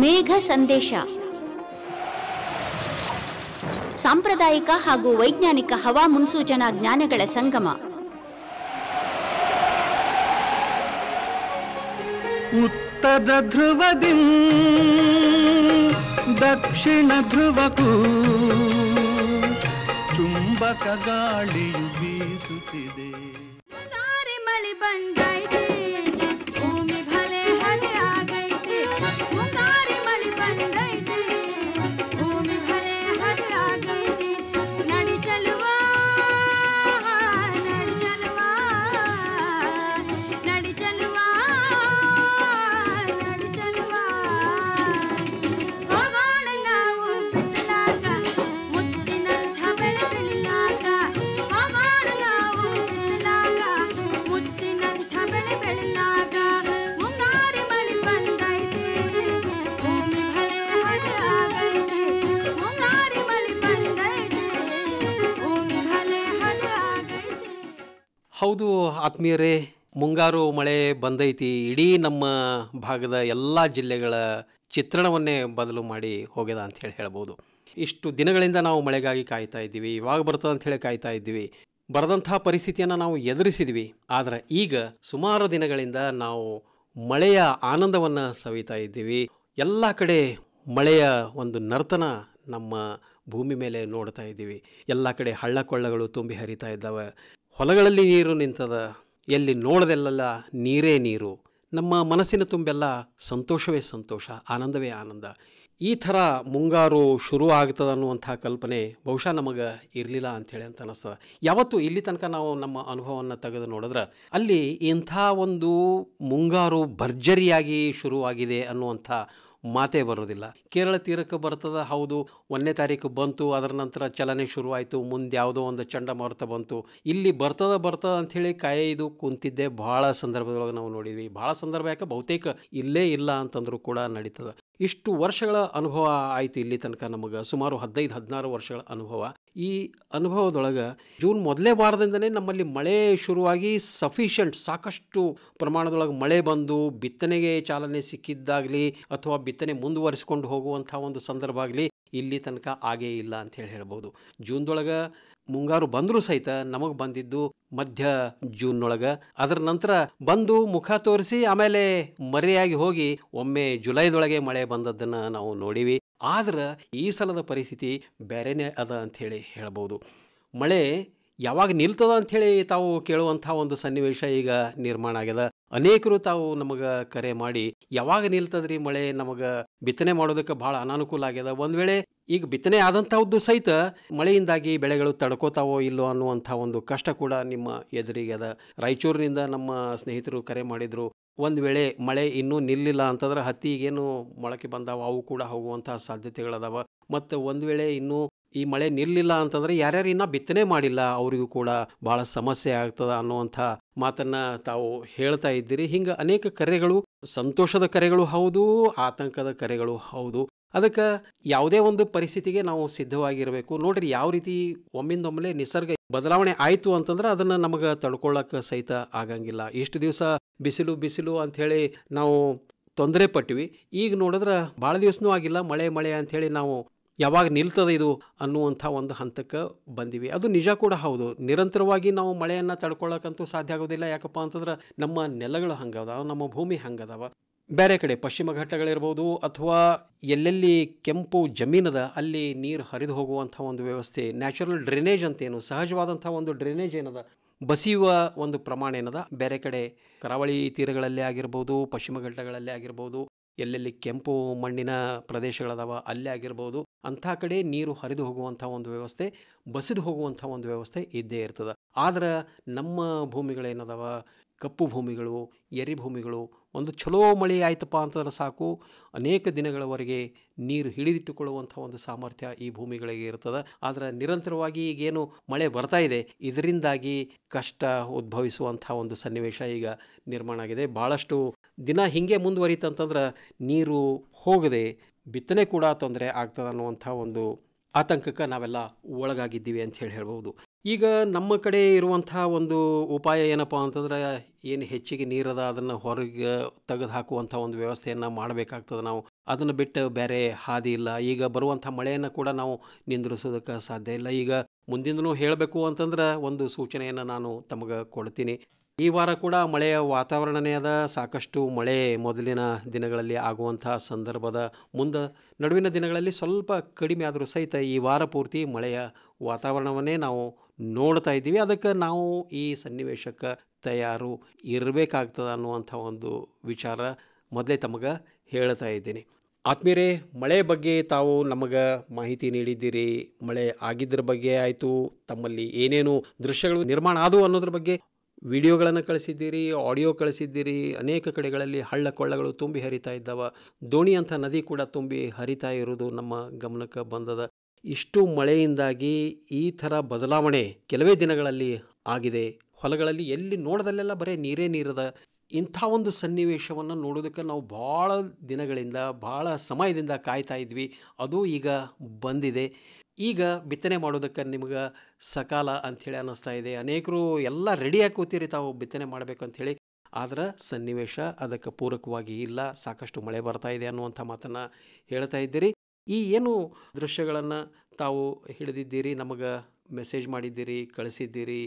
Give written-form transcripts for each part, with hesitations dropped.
ಮೇಘ ಸಂದೇಶ ಸಾಂಪ್ರದಾಯಿಕ ಹಾಗೂ ವೈಜ್ಞಾನಿಕ ಹವಾ ಮುನ್ಸೂಚನಾ ಜ್ಞಾನಗಳ ಸಂಗಮ. ಉತ್ತರ ಧ್ರುವದಿ ದಕ್ಷಿಣ ಧ್ರುವಕ್ಕೂ ಚುಂಬಕ ಗಾಳಿಯು ಬೀಸುತ್ತಿದೆ. ಮಳಿ ಬಂದೈತೆ, ಭೂಮಿ ಭಲೆ ಹಲೆ ಆಗೈತೆ. ಮುಂಗಾರಿ ಮಳಿ ಬಂದೈತೆ, ಭೂಮಿ ಭಲೆ ಹಲೆ ಆಗೈತೆ. ನಡಿ ಚಲುವಾ ನಡಿ ಚಲುವಾ ನಡಿ ಚಲುವಾ ನಡಿ ಚಲುವಾ. ಹೋಗೋಣ ನಾವು ಬಿತ್ತಲಾಕ, ಮುತ್ತಿನಂಥ ಬೆಳೆ ಬೆಳಿಲಾಕ. ಹೋಗೋಣ ನಾವು ಬಿತ್ತಲಾಕ, ಮುತ್ತಿನಂಥ ಬೆಳೆ ಬೆಳಿಲಾಕ. ಮುಂಗಾರಿ ಮಳಿ ಬಂದೈತೆ, ಭೂಮಿ ಭಲೆ ಹಲೆ ಆಗೈತೆ. ಮುಂಗಾರಿ ಮಳಿ ಬಂದೈತೆ, ಭೂಮಿ ಭಲೆ ಹಲೆ ಆಗೈತೆ. ಹೌದು ಆತ್ಮೀಯರೇ, ಮುಂಗಾರು ಮಳೆ ಬಂದೈತಿ. ಇಡೀ ನಮ್ಮ ಭಾಗದ ಎಲ್ಲ ಜಿಲ್ಲೆಗಳ ಚಿತ್ರಣವನ್ನೇ ಬದಲು ಮಾಡಿ ಹೋಗ್ಯದ ಅಂಥೇಳಿ ಹೇಳ್ಬೋದು. ಇಷ್ಟು ದಿನಗಳಿಂದ ನಾವು ಮಳೆಗಾಗಿ ಕಾಯ್ತಾ ಇದ್ದೀವಿ, ಇವಾಗ ಬರ್ತದೆ ಅಂಥೇಳಿ ಕಾಯ್ತಾ ಇದ್ದೀವಿ. ಬರದಂಥ ಪರಿಸ್ಥಿತಿಯನ್ನು ನಾವು ಎದುರಿಸಿದ್ವಿ. ಆದರೆ ಈಗ ಸುಮಾರು ದಿನಗಳಿಂದ ನಾವು ಮಳೆಯ ಆನಂದವನ್ನು ಸವಿತಾ ಇದ್ದೀವಿ. ಎಲ್ಲ ಕಡೆ ಮಳೆಯ ಒಂದು ನರ್ತನ ನಮ್ಮ ಭೂಮಿ ಮೇಲೆ ನೋಡ್ತಾ ಇದ್ದೀವಿ. ಎಲ್ಲ ಕಡೆ ಹಳ್ಳ ಕೊಳ್ಳಗಳು ತುಂಬಿ ಹರಿತಾ ಇದ್ದಾವೆ. ಹೊಲಗಳಲ್ಲಿ ನೀರು ನಿಂತದ, ಎಲ್ಲಿ ನೋಡದೆಲ್ಲ ನೀರೇ ನೀರು. ನಮ್ಮ ಮನಸ್ಸಿನ ತುಂಬೆಲ್ಲ ಸಂತೋಷವೇ ಸಂತೋಷ, ಆನಂದವೇ ಆನಂದ. ಈ ಥರ ಮುಂಗಾರು ಶುರು ಆಗ್ತದೆ ಅನ್ನುವಂಥ ಕಲ್ಪನೆ ಬಹುಶಃ ನಮಗೆ ಇರಲಿಲ್ಲ ಅಂಥೇಳಿ ಅಂತ ಅನ್ನಿಸ್ತದೆ. ಯಾವತ್ತೂ ಇಲ್ಲಿ ತನಕ ನಾವು ನಮ್ಮ ಅನುಭವವನ್ನು ತೆಗೆದು ನೋಡಿದ್ರೆ ಅಲ್ಲಿ ಇಂಥ ಒಂದು ಮುಂಗಾರು ಭರ್ಜರಿಯಾಗಿ ಶುರುವಾಗಿದೆ ಅನ್ನುವಂಥ ಮಾತೇ ಬರೋದಿಲ್ಲ. ಕೇರಳ ತೀರಕ್ಕೆ ಬರ್ತದೆ, ಹೌದು, 1ನೇ ತಾರೀಕು ಬಂತು, ಅದರ ನಂತರ ಚಲನೆ ಶುರುವಾಯಿತು, ಮುಂದೆ ಯಾವುದೋ ಒಂದು ಚಂಡಮಾರುತ ಬಂತು. ಇಲ್ಲಿ ಬರ್ತದ ಅಂಥೇಳಿ ಕಾಯ್ದು ಕುಂತಿದ್ದೆ ಭಾಳ ಸಂದರ್ಭದೊಳಗೆ ನಾವು ನೋಡಿದ್ವಿ. ಭಾಳ ಸಂದರ್ಭ ಯಾಕೆ ಬಹುತೇಕ ಇಲ್ಲೇ ಇಲ್ಲ ಅಂತಂದ್ರೂ ಕೂಡ ನಡೀತದೆ. ಇಷ್ಟು ವರ್ಷಗಳ ಅನುಭವ ಆಯಿತು ಇಲ್ಲಿ ತನಕ ನಮಗೆ, ಸುಮಾರು 15-16 ವರ್ಷಗಳ ಅನುಭವ. ಈ ಅನುಭವದೊಳಗೆ ಜೂನ್ ಮೊದಲೇ ವಾರದಿಂದನೇ ನಮ್ಮಲ್ಲಿ ಮಳೆ ಶುರುವಾಗಿ ಸಫಿಷಿಯೆಂಟ್, ಸಾಕಷ್ಟು ಪ್ರಮಾಣದೊಳಗೆ ಮಳೆ ಬಂದು ಬಿತ್ತನೆಗೆ ಚಾಲನೆ ಸಿಕ್ಕಿದ್ದಾಗಲಿ ಅಥವಾ ಬಿತ್ತನೆ ಮುಂದುವರಿಸಿಕೊಂಡು ಹೋಗುವಂಥ ಒಂದು ಸಂದರ್ಭ ಆಗಲಿ ಇಲ್ಲಿ ತನಕ ಆಗೇ ಇಲ್ಲ ಅಂಥೇಳಿ ಹೇಳ್ಬೋದು. ಜೂನ್ದೊಳಗೆ ಮುಂಗಾರು ಬಂದರೂ ಸಹಿತ ನಮಗೆ ಬಂದಿದ್ದು ಮಧ್ಯ ಜೂನ್ನೊಳಗೆ. ಅದರ ನಂತರ ಬಂದು ಮುಖ ತೋರಿಸಿ ಆಮೇಲೆ ಮರೆಯಾಗಿ ಹೋಗಿ ಒಮ್ಮೆ ಜುಲೈದೊಳಗೆ ಮಳೆ ಬಂದದ್ದನ್ನು ನಾವು ನೋಡಿವಿ. ಆದ್ರೆ ಈ ಸಲದ ಪರಿಸ್ಥಿತಿ ಬೇರೆನೇ ಅದ ಅಂಥೇಳಿ ಹೇಳ್ಬೋದು. ಮಳೆ ಯಾವಾಗ ನಿಲ್ತದ ಅಂಥೇಳಿ ತಾವು ಕೇಳುವಂಥ ಒಂದು ಸನ್ನಿವೇಶ ಈಗ ನಿರ್ಮಾಣ ಆಗ್ಯದ. ಅನೇಕರು ತಾವು ನಮಗೆ ಕರೆ ಮಾಡಿ ಯಾವಾಗ ನಿಲ್ತದ್ರಿ ಮಳೆ, ನಮಗೆ ಬಿತ್ತನೆ ಮಾಡೋದಕ್ಕೆ ಭಾಳ ಅನಾನುಕೂಲ ಆಗ್ಯದ, ಒಂದು ವೇಳೆ ಈಗ ಬಿತ್ತನೆ ಆದಂಥದ್ದು ಸಹಿತ ಮಳೆಯಿಂದಾಗಿ ಬೆಳೆಗಳು ತಡ್ಕೋತಾವೋ ಇಲ್ಲೋ ಅನ್ನುವಂಥ ಒಂದು ಕಷ್ಟ ಕೂಡ ನಿಮ್ಮ ಎದುರಿಗೆ ಅದ. ರಾಯಚೂರಿನಿಂದ ನಮ್ಮ ಸ್ನೇಹಿತರು ಕರೆ ಮಾಡಿದರು, ಒಂದು ವೇಳೆ ಮಳೆ ಇನ್ನೂ ನಿಲ್ಲಿಲ್ಲ ಅಂತಂದ್ರೆ ಹತ್ತಿಗೇನು ಮೊಳಕೆ ಬಂದಾವ ಅವು ಕೂಡ ಹೋಗುವಂಥ ಸಾಧ್ಯತೆಗಳದಾವ. ಮತ್ತು ಒಂದು ವೇಳೆ ಇನ್ನೂ ಈ ಮಳೆ ನಿಲ್ಲಿಲ್ಲ ಅಂತಂದರೆ ಯಾರ್ಯಾರು ಇನ್ನೂ ಬಿತ್ತನೆ ಮಾಡಿಲ್ಲ ಅವರಿಗೂ ಕೂಡ ಭಾಳ ಸಮಸ್ಯೆ ಆಗ್ತದ ಅನ್ನುವಂಥ ಮಾತನ್ನು ತಾವು ಹೇಳ್ತಾ ಇದ್ದೀರಿ. ಹಿಂಗೆ ಅನೇಕ ಕರೆಗಳು, ಸಂತೋಷದ ಕರೆಗಳು ಹೌದು, ಆತಂಕದ ಕರೆಗಳು ಹೌದು. ಅದಕ್ಕೆ ಯಾವುದೇ ಒಂದು ಪರಿಸ್ಥಿತಿಗೆ ನಾವು ಸಿದ್ಧವಾಗಿರಬೇಕು. ನೋಡ್ರಿ, ಯಾವ ರೀತಿ ಒಮ್ಮಿಂದೊಮ್ಮೆ ನಿಸರ್ಗ ಬದಲಾವಣೆ ಆಯಿತು ಅಂತಂದ್ರೆ ಅದನ್ನು ನಮಗೆ ತಡ್ಕೊಳ್ಳೋಕೆ ಸಹಿತ ಆಗಂಗಿಲ್ಲ. ಇಷ್ಟು ದಿವಸ ಬಿಸಿಲು ಅಂಥೇಳಿ ನಾವು ತೊಂದರೆ ಪಟ್ಟಿವಿ. ಈಗ ನೋಡಿದ್ರೆ ಭಾಳ ದಿವಸನೂ ಆಗಿಲ್ಲ ಮಳೆ ಅಂಥೇಳಿ ನಾವು ಯಾವಾಗ ನಿಲ್ತದೆ ಇದು ಅನ್ನುವಂಥ ಒಂದು ಹಂತಕ್ಕೆ ಬಂದಿವಿ. ಅದು ನಿಜ ಕೂಡ ಹೌದು. ನಿರಂತರವಾಗಿ ನಾವು ಮಳೆಯನ್ನು ತಡ್ಕೊಳ್ಳೋಕ್ಕಂತೂ ಸಾಧ್ಯ ಆಗೋದಿಲ್ಲ. ಯಾಕಪ್ಪ ಅಂತಂದ್ರೆ ನಮ್ಮ ನೆಲಗಳು ಹಂಗದಾವ, ನಮ್ಮ ಭೂಮಿ ಹಂಗದಾವ. ಬೇರೆ ಕಡೆ ಪಶ್ಚಿಮ ಘಟ್ಟಗಳಿರ್ಬೋದು ಅಥವಾ ಎಲ್ಲೆಲ್ಲಿ ಕೆಂಪು ಜಮೀನದ ಅಲ್ಲಿ ನೀರು ಹರಿದು ಹೋಗುವಂಥ ಒಂದು ವ್ಯವಸ್ಥೆ, ನ್ಯಾಚುರಲ್ ಡ್ರೈನೇಜ್ ಅಂತೇನು, ಸಹಜವಾದಂಥ ಒಂದು ಡ್ರೈನೇಜ್ ಏನದ, ಬಸಿಯುವ ಒಂದು ಪ್ರಮಾಣ ಏನದ ಬೇರೆ ಕಡೆ ಕರಾವಳಿ ತೀರಗಳಲ್ಲೇ ಆಗಿರ್ಬೋದು, ಪಶ್ಚಿಮ ಘಟ್ಟಗಳಲ್ಲೇ ಆಗಿರ್ಬೋದು, ಎಲ್ಲೆಲ್ಲಿ ಕೆಂಪು ಮಣ್ಣಿನ ಪ್ರದೇಶಗಳದಾವ ಅಲ್ಲೇ ಆಗಿರ್ಬೋದು, ಅಂಥ ಕಡೆ ನೀರು ಹರಿದು ಹೋಗುವಂಥ ಒಂದು ವ್ಯವಸ್ಥೆ, ಬಸಿದು ಹೋಗುವಂಥ ಒಂದು ವ್ಯವಸ್ಥೆ ಇದ್ದೇ ಇರ್ತದೆ. ಆದ್ರೆ ನಮ್ಮ ಭೂಮಿಗಳೇನದಾವ, ಕಪ್ಪು ಭೂಮಿಗಳು, ಎರಿ ಭೂಮಿಗಳು, ಒಂದು ಚಲೋ ಮಳೆ ಆಯ್ತಪ್ಪ ಅಂತಂದ್ರೆ ಸಾಕು, ಅನೇಕ ದಿನಗಳವರೆಗೆ ನೀರು ಹಿಡಿದಿಟ್ಟುಕೊಳ್ಳುವಂಥ ಒಂದು ಸಾಮರ್ಥ್ಯ ಈ ಭೂಮಿಗಳಿಗೆ ಇರ್ತದೆ. ಆದರೆ ನಿರಂತರವಾಗಿ ಈಗೇನು ಮಳೆ ಬರ್ತಾ ಇದೆ ಇದರಿಂದಾಗಿ ಕಷ್ಟ ಉದ್ಭವಿಸುವಂಥ ಒಂದು ಸನ್ನಿವೇಶ ಈಗ ನಿರ್ಮಾಣ ಆಗಿದೆ. ಭಾಳಷ್ಟು ದಿನ ಹೀಗೆ ಮುಂದುವರಿತಂತಂದ್ರೆ ನೀರು ಹೋಗದೆ ಬಿತ್ತನೆ ಕೂಡ ತೊಂದರೆ ಆಗ್ತದೆ ಅನ್ನುವಂಥ ಒಂದು ಆತಂಕಕ್ಕೆ ನಾವೆಲ್ಲ ಒಳಗಾಗಿದ್ದೀವಿ ಅಂತ ಹೇಳ್ಬೋದು. ಈಗ ನಮ್ಮ ಕಡೆ ಇರುವಂಥ ಒಂದು ಉಪಾಯ ಏನಪ್ಪ ಅಂತಂದ್ರೆ, ಏನು ಹೆಚ್ಚಿಗೆ ನೀರದ ಅದನ್ನು ಹೊರಗೆ ತೆಗೆದು ಹಾಕುವಂಥ ಒಂದು ವ್ಯವಸ್ಥೆಯನ್ನು ಮಾಡಬೇಕಾಗ್ತದೆ ನಾವು. ಅದನ್ನು ಬಿಟ್ಟು ಬೇರೆ ಹಾದಿ ಇಲ್ಲ. ಈಗ ಬರುವಂಥ ಮಳೆಯನ್ನು ಕೂಡ ನಾವು ನಿಂದ್ರಿಸೋದಕ್ಕೆ ಸಾಧ್ಯ ಇಲ್ಲ. ಈಗ ಮುಂದಿಂದನೂ ಹೇಳಬೇಕು ಅಂತಂದ್ರೆ ಒಂದು ಸೂಚನೆಯನ್ನು ನಾನು ತಮಗೆ ಕೊಡ್ತೀನಿ. ಈ ವಾರ ಕೂಡ ಮಳೆಯ ವಾತಾವರಣನೇ ಅದ. ಸಾಕಷ್ಟು ಮಳೆ ಮೊದಲಿನ ದಿನಗಳಲ್ಲಿ ಆಗುವಂಥ ಸಂದರ್ಭದ ಮುಂದೆ ನಡುವಿನ ದಿನಗಳಲ್ಲಿ ಸ್ವಲ್ಪ ಕಡಿಮೆ ಆದರೂ ಸಹಿತ ಈ ವಾರ ಪೂರ್ತಿ ಮಳೆಯ ವಾತಾವರಣವನ್ನೇ ನಾವು ನೋಡ್ತಾ ಇದ್ದೀವಿ. ಅದಕ್ಕೆ ನಾವು ಈ ಸನ್ನಿವೇಶಕ್ಕೆ ತಯಾರು ಇರಬೇಕಾಗ್ತದೆ ಅನ್ನುವಂಥ ಒಂದು ವಿಚಾರ ಮೊದಲೇ ತಮಗೆ ಹೇಳ್ತಾ ಇದ್ದೀನಿ. ಆತ್ಮೀಯರೇ, ಮಳೆ ಬಗ್ಗೆ ತಾವು ನಮಗೆ ಮಾಹಿತಿ ನೀಡಿದ್ದೀರಿ. ಮಳೆ ಆಗಿದ್ದರ ಬಗ್ಗೆ ಆಯಿತು, ತಮ್ಮಲ್ಲಿ ಏನೇನು ದೃಶ್ಯಗಳು ನಿರ್ಮಾಣ ಆದವು ಅನ್ನೋದ್ರ ಬಗ್ಗೆ ವಿಡಿಯೋಗಳನ್ನು ಕಳಿಸಿದ್ದೀರಿ, ಆಡಿಯೋ ಕಳಿಸಿದ್ದೀರಿ. ಅನೇಕ ಕಡೆಗಳಲ್ಲಿ ಹಳ್ಳ ಕೊಳ್ಳಗಳು ತುಂಬಿ ಹರಿತಾ ಇದ್ದಾವೆ. ದೋಣಿ ಅಂಥ ನದಿ ಕೂಡ ತುಂಬಿ ಹರಿತಾ ಇರೋದು ನಮ್ಮ ಗಮನಕ್ಕೆ ಬಂದದ. ಇಷ್ಟು ಮಳೆಯಿಂದಾಗಿ ಈ ಥರ ಬದಲಾವಣೆ ಕೆಲವೇ ದಿನಗಳಲ್ಲಿ ಆಗಿದೆ. ಹೊಲಗಳಲ್ಲಿ ಎಲ್ಲಿ ನೋಡದಲ್ಲೆಲ್ಲ ಬರೀ ನೀರೇ ನೀರದ. ಇಂಥ ಒಂದು ಸನ್ನಿವೇಶವನ್ನು ನೋಡೋದಕ್ಕೆ ನಾವು ಭಾಳ ದಿನಗಳಿಂದ ಭಾಳ ಸಮಯದಿಂದ ಕಾಯ್ತಾ ಇದ್ವಿ. ಅದು ಈಗ ಬಂದಿದೆ. ಈಗ ಬಿತ್ತನೆ ಮಾಡೋದಕ್ಕೆ ನಿಮ್ಗೆ ಸಕಾಲ ಅಂಥೇಳಿ ಅನ್ನಿಸ್ತಾ ಇದೆ. ಅನೇಕರು ಎಲ್ಲ ರೆಡಿಯಾಗಿ ಕೂತೀರಿ ತಾವು ಬಿತ್ತನೆ ಮಾಡಬೇಕು ಅಂಥೇಳಿ. ಆದರೆ ಸನ್ನಿವೇಶ ಅದಕ್ಕೆ ಪೂರಕವಾಗಿ ಇಲ್ಲ. ಸಾಕಷ್ಟು ಮಳೆ ಬರ್ತಾ ಇದೆ ಅನ್ನುವಂಥ ಮಾತನ್ನು ಹೇಳ್ತಾ ಇದ್ದೀರಿ. ಈ ಏನು ದೃಶ್ಯಗಳನ್ನು ತಾವು ಹಿಡಿದಿದ್ದೀರಿ, ನಮಗೆ ಮೆಸೇಜ್ ಮಾಡಿದ್ದೀರಿ, ಕಳಿಸಿದ್ದೀರಿ.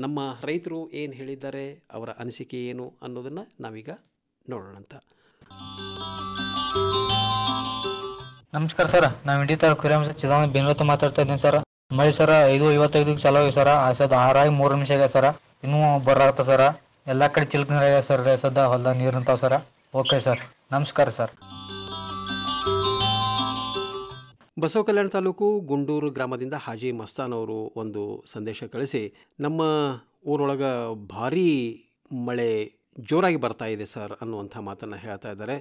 ನಮ್ಮ ರೈತರು ಏನು ಹೇಳಿದ್ದಾರೆ, ಅವರ ಅನಿಸಿಕೆ ಏನು ಅನ್ನೋದನ್ನು ನಾವೀಗ ನೋಡೋಣಂತ. ನಮಸ್ಕಾರ ಸರ್, ನಾವು ಇಂಡಿ ತಾಲೂಕು ಹಿರೇಮಠ ಚಿದಾನಂದ ಬೆಂಗಳೂರು ಮಾತಾಡ್ತಾ ಇದ್ದೀನಿ ಸರ್. ಮಳೆ ಸರ 5:55 ಚಾಲೂ ಆಗಿದೆ ಸರ್. ಸದ 6:03 ನಿಮಿಷ ಆಗಿದೆ ಸರ್. ಇನ್ನೂ ಬರಾಗತ್ತ ಸರ್. ಎಲ್ಲ ಕಡೆ ಚಿಲ್ಕ ನೀರು ಆಗಿದೆ ಸರ್. ಸದ್ದ ಹೊಲ್ದಾಗ ನೀರು ನಿಂತಾವ ಸರ್. ಓಕೆ ಸರ್, ನಮಸ್ಕಾರ ಸರ್. ಬಸವ ಕಲ್ಯಾಣ ತಾಲೂಕು ಗುಂಡೂರು ಗ್ರಾಮದಿಂದ ಹಾಜಿ ಮಸ್ತಾನ್ ಅವರು ಒಂದು ಸಂದೇಶ ಕಳಿಸಿ, ನಮ್ಮ ಊರೊಳಗೆ ಭಾರೀ ಮಳೆ ಜೋರಾಗಿ ಬರ್ತಾ ಇದೆ ಸರ್ ಅನ್ನುವಂಥ ಮಾತನ್ನು ಹೇಳ್ತಾ ಇದ್ದಾರೆ.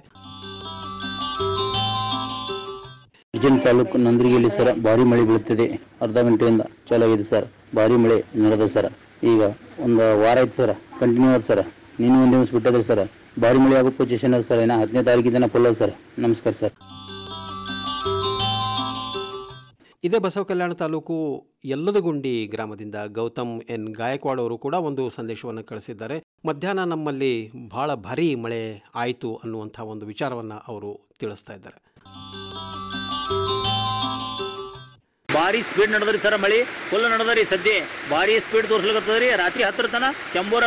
ಅರ್ಜೆಂಟ್ ತಾಲೂಕು ನಂದರಿಗೆಯಲ್ಲಿ ಸರ್ ಭಾರಿ ಮಳೆ ಬೀಳುತ್ತಿದೆ. ಅರ್ಧ ಗಂಟೆಯಿಂದ ಚಾಲು ಆಗಿದೆ ಸರ್. ಭಾರಿ ಮಳೆ ನಡೆದ ಸರ್. ಈಗ ಒಂದು ವಾರ ಆಯ್ತು ಸರ್, ಕಂಟಿನ್ಯೂ ಆದ ಸರ್. ನೀನು ಒಂದು ದಿವಸ ಬಿಟ್ಟಿದ್ರೆ ಸರ್ ಭಾರಿ ಮಳೆ ಆಗೋ ಪೊಸಿಷನ್ ಅದ ಸರ್. ಏನೋ 10ನೇ ತಾರೀಕು ದಿನ ಫುಲ್ ಅದ ಸರ್. ನಮಸ್ಕಾರ ಸರ್. ಇದೇ ಬಸವ ಕಲ್ಯಾಣ ತಾಲೂಕು ಯಲ್ಲದಗುಂಡಿ ಗ್ರಾಮದಿಂದ ಗೌತಮ್ ಎನ್ ಗಾಯಕ್ವಾಡ್ ಅವರು ಕೂಡ ಒಂದು ಸಂದೇಶವನ್ನು ಕಳಿಸಿದ್ದಾರೆ. ಮಧ್ಯಾಹ್ನ ನಮ್ಮಲ್ಲಿ ಭಾಳ ಭಾರೀ ಮಳೆ ಆಯಿತು ಅನ್ನುವಂಥ ಒಂದು ವಿಚಾರವನ್ನು ಅವರು ತಿಳಿಸ್ತಾ ಇದ್ದಾರೆ. ಭಾರಿ ಸ್ಪೀಡ್ ನಡೆದ್ರಿ ಸರ್. ಮಳಿ ಫುಲ್ ನಡೆದ್ರಿ. ಸದ್ಯ ಭಾರಿ ಸ್ಪೀಡ್ ತೋರ್ಸ್ಲಿಕತ್ತದ್ರಿ. ರಾತ್ರಿ 10 ತನ ಶಂಬೂರ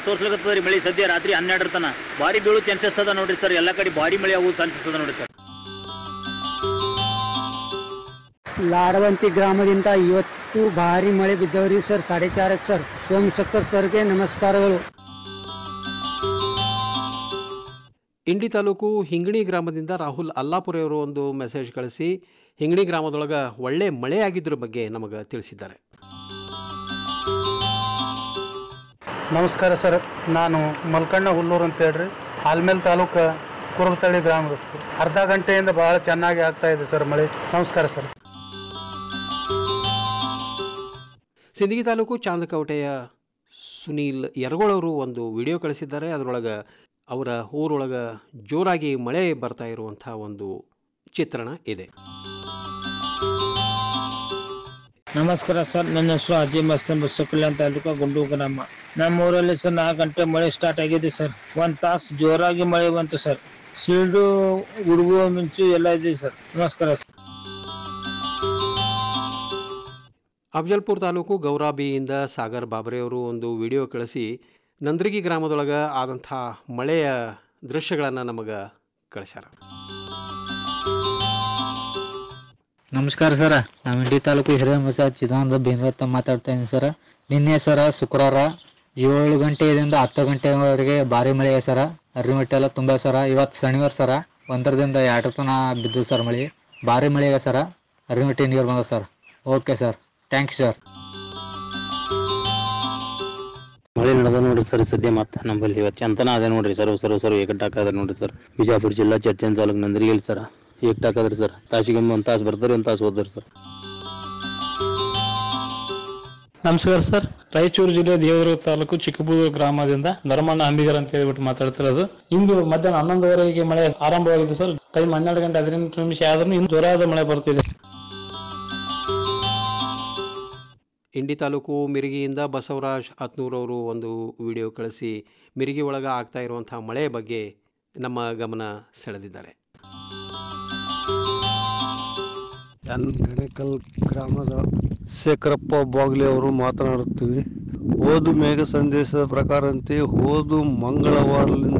ತೋರ್ಸ್ಲಿಕತ್ತದ್ರಿ ಮಳಿ. ಸದ್ಯ ರಾತ್ರಿ 12 ತನ ಭಾರಿ ಬೀಳು ಚಾನ್ಸಸ್ ಅದ ನೋಡ್ರಿ ಸರ್. ಎಲ್ಲ ಕಡೆ ಭಾರಿ ಮಳೆ ಆಗುವ ಚಾನ್ಸಸ್ ಅದ ನೋಡ್ರಿ ಸರ್. ಲಾಡವಂತಿ ಗ್ರಾಮದಿಂದ ಇವತ್ತು ಭಾರಿ ಮಳೆ ಬಿದ್ದವ್ರಿ ಸರ್. 4:30 ಸರ್. ಸೋಮಶೇಖರ್ ಸರ್ಗೆ ನಮಸ್ಕಾರಗಳು. ಇಂಡಿ ತಾಲೂಕು ಹಿಂಗಣಿ ಗ್ರಾಮದಿಂದ ರಾಹುಲ್ ಅಲ್ಲಾಪುರಿ ಅವರು ಒಂದು ಮೆಸೇಜ್ ಕಳಿಸಿ ಹಿಂಗಣಿ ಗ್ರಾಮದೊಳಗೆ ಒಳ್ಳೆ ಮಳೆ ಆಗಿದ್ರ ಬಗ್ಗೆ ನಮಗೆ ತಿಳಿಸಿದ್ದಾರೆ. ನಮಸ್ಕಾರ ಸರ್, ನಾನು ಮಲ್ಕಣ್ಣ ಹುಲ್ಲೂರು ಅಂತ ಹೇಳ್ರಿ, ಹಾಲ್ಮೇಲ್ ತಾಲೂಕು ಕುರುಬತಳ್ಳಿ ಗ್ರಾಮದಸ್ತು. ಅರ್ಧ ಗಂಟೆಯಿಂದ ಬಹಳ ಚೆನ್ನಾಗಿ ಆಗ್ತಾ ಇದೆ ಸರ್ ಮಳೆ. ನಮಸ್ಕಾರ ಸರ್. ಸಿಂದಗಿ ತಾಲೂಕು ಚಾಂದಕವಟೆಯ ಸುನೀಲ್ ಯರಗೋಳವರು ಒಂದು ವಿಡಿಯೋ ಕಳಿಸಿದ್ದಾರೆ. ಅದರೊಳಗೆ ಅವರ ಊರೊಳಗೆ ಜೋರಾಗಿ ಮಳೆ ಬರ್ತಾ ಇರುವಂಥ ಒಂದು ಚಿತ್ರಣ ಇದೆ. ನಮಸ್ಕಾರ ಸರ್, ನನ್ನ ಹೆಸರು ಹಾಜಿ ಮಸ್ತಾನ್, ಬಸವ ಕಲ್ಯಾಣ ತಾಲೂಕು ಗುಂಡೂರು ಗ್ರಾಮ. ನಮ್ಮ ಊರಲ್ಲಿ ಸರ್ 4 ಗಂಟೆ ಮಳೆ ಸ್ಟಾರ್ಟ್ ಆಗಿದೆ ಸರ್. 1 ತಾಸು ಜೋರಾಗಿ ಮಳೆ ಬಂತು ಸರ್. ಸಿಲ್ಡು ಗುಡುಗು ಮಿಂಚು ಎಲ್ಲ ಇದೆ ಸರ್. ನಮಸ್ಕಾರ ಸರ್. ಅಫಜಲ್ಪುರ ತಾಲೂಕು ಗೌರಾಬಿಯಿಂದ ಸಾಗರ್ ಬಾಬ್ರೆಯವರು ಒಂದು ವಿಡಿಯೋ ಕಳಿಸಿ ನಂದ್ರಗಿ ಗ್ರಾಮದೊಳಗೆ ಆದಂಥ ಮಳೆಯ ದೃಶ್ಯಗಳನ್ನು ನಮಗೆ ಕಳಿಸ್ಯಾರ. ನಮಸ್ಕಾರ ಸರ, ನಾವು ಇಂಡಿ ತಾಲೂಕು ಹಿರೇಮಠ ಚಿದಾನಂದ ಬೆಂಗಳೂರು ಮಾತಾಡ್ತಾ ಇದ್ದೀನಿ ಸರ. ನಿನ್ನೆ ಸರ ಶುಕ್ರವಾರ 7 ಗಂಟೆಯಿಂದ 10 ಗಂಟೆವರೆಗೆ ಭಾರಿ ಮಳೆ ಸರ. ಅರಿಮಟ್ಟೆ ಎಲ್ಲ ತುಂಬ ಸರ. ಇವತ್ತು ಶನಿವಾರ ಸರ 1ರಿಂದ 2 ತನ ಬಿದ್ದು ಸರ್ ಮಳೆ. ಭಾರಿ ಮಳೆ ಸರ. ಅರಿಮಟ್ಟೆ ನೀರು ಬಂದ sir. Okay sir, thank you sir. ಮಳೆ ನಡೆದ ನೋಡ್ರಿ ಸರ್. ಸದ್ಯ ಮತ್ತೆ ನಮ್ಮಲ್ಲಿ ಇವತ್ತು ಚಂತನ ಅದ ನೋಡ್ರಿ ಸರ್. ಏಕಟ್ಟಾಕ ಅದ ನೋಡ್ರಿ ಸರ್. ಬಿಜಾಪುರ ಜಿಲ್ಲಾ ಚರ್ಚನ್ ತಾಲೂಕು ನಂದರಿಗೆಲ್ಲಿ ಸರ್ ಏಕಟ್ಟಾಕದ್ರಿ ಸರ್. ತಾಸಿಗೆ 1 ತಾಸು ಬರ್ತಾರೆ, 1 ತಾಸು ಹೋದ್ರಿ ಸರ್. ನಮಸ್ಕಾರ ಸರ್, ರಾಯಚೂರು ಜಿಲ್ಲೆ ದೇವದುರ್ಗ ತಾಲೂಕು ಚಿಕ್ಕಬೂರು ಗ್ರಾಮದಿಂದ ಧರ್ಮಣ್ಣ ಅಂಬಿಗರ್ ಅಂತ ಹೇಳ್ಬಿಟ್ಟು ಮಾತಾಡ್ತಿರೋದು. ಇಂದು ಮಧ್ಯಾಹ್ನ 11:30ಗೆ ಮಳೆ ಆರಂಭವಾಗಿದೆ ಸರ್. ಟೈಮ್ 12 ಗಂಟೆ 18 ನಿಮಿಷ ಆದ್ರೂ ಇನ್ನು ಜೋರಾದ ಮಳೆ ಬರ್ತಿದೆ. ಇಂಡಿ ತಾಲೂಕು ಮಿರಗಿಯಿಂದ ಬಸವರಾಜ್ ಹತ್ನೂರವರು ಒಂದು ವಿಡಿಯೋ ಕಳಿಸಿ ಮಿರಗಿ ಒಳಗೆ ಆಗ್ತಾ ಇರುವಂಥ ಮಳೆ ಬಗ್ಗೆ ನಮ್ಮ ಗಮನ ಸೆಳೆದಿದ್ದಾರೆ. ಎನ್ ಗಣೇಕಲ್ ಗ್ರಾಮದ ಶೇಖರಪ್ಪ ಬಾಗ್ಲಿ ಅವರು ಮಾತನಾಡುತ್ತೀವಿ. ಓದು ಮೇಘ ಸಂದೇಶದ ಪ್ರಕಾರಂತೆ ಹೋದು ಮಂಗಳವಾರಲಿಂದ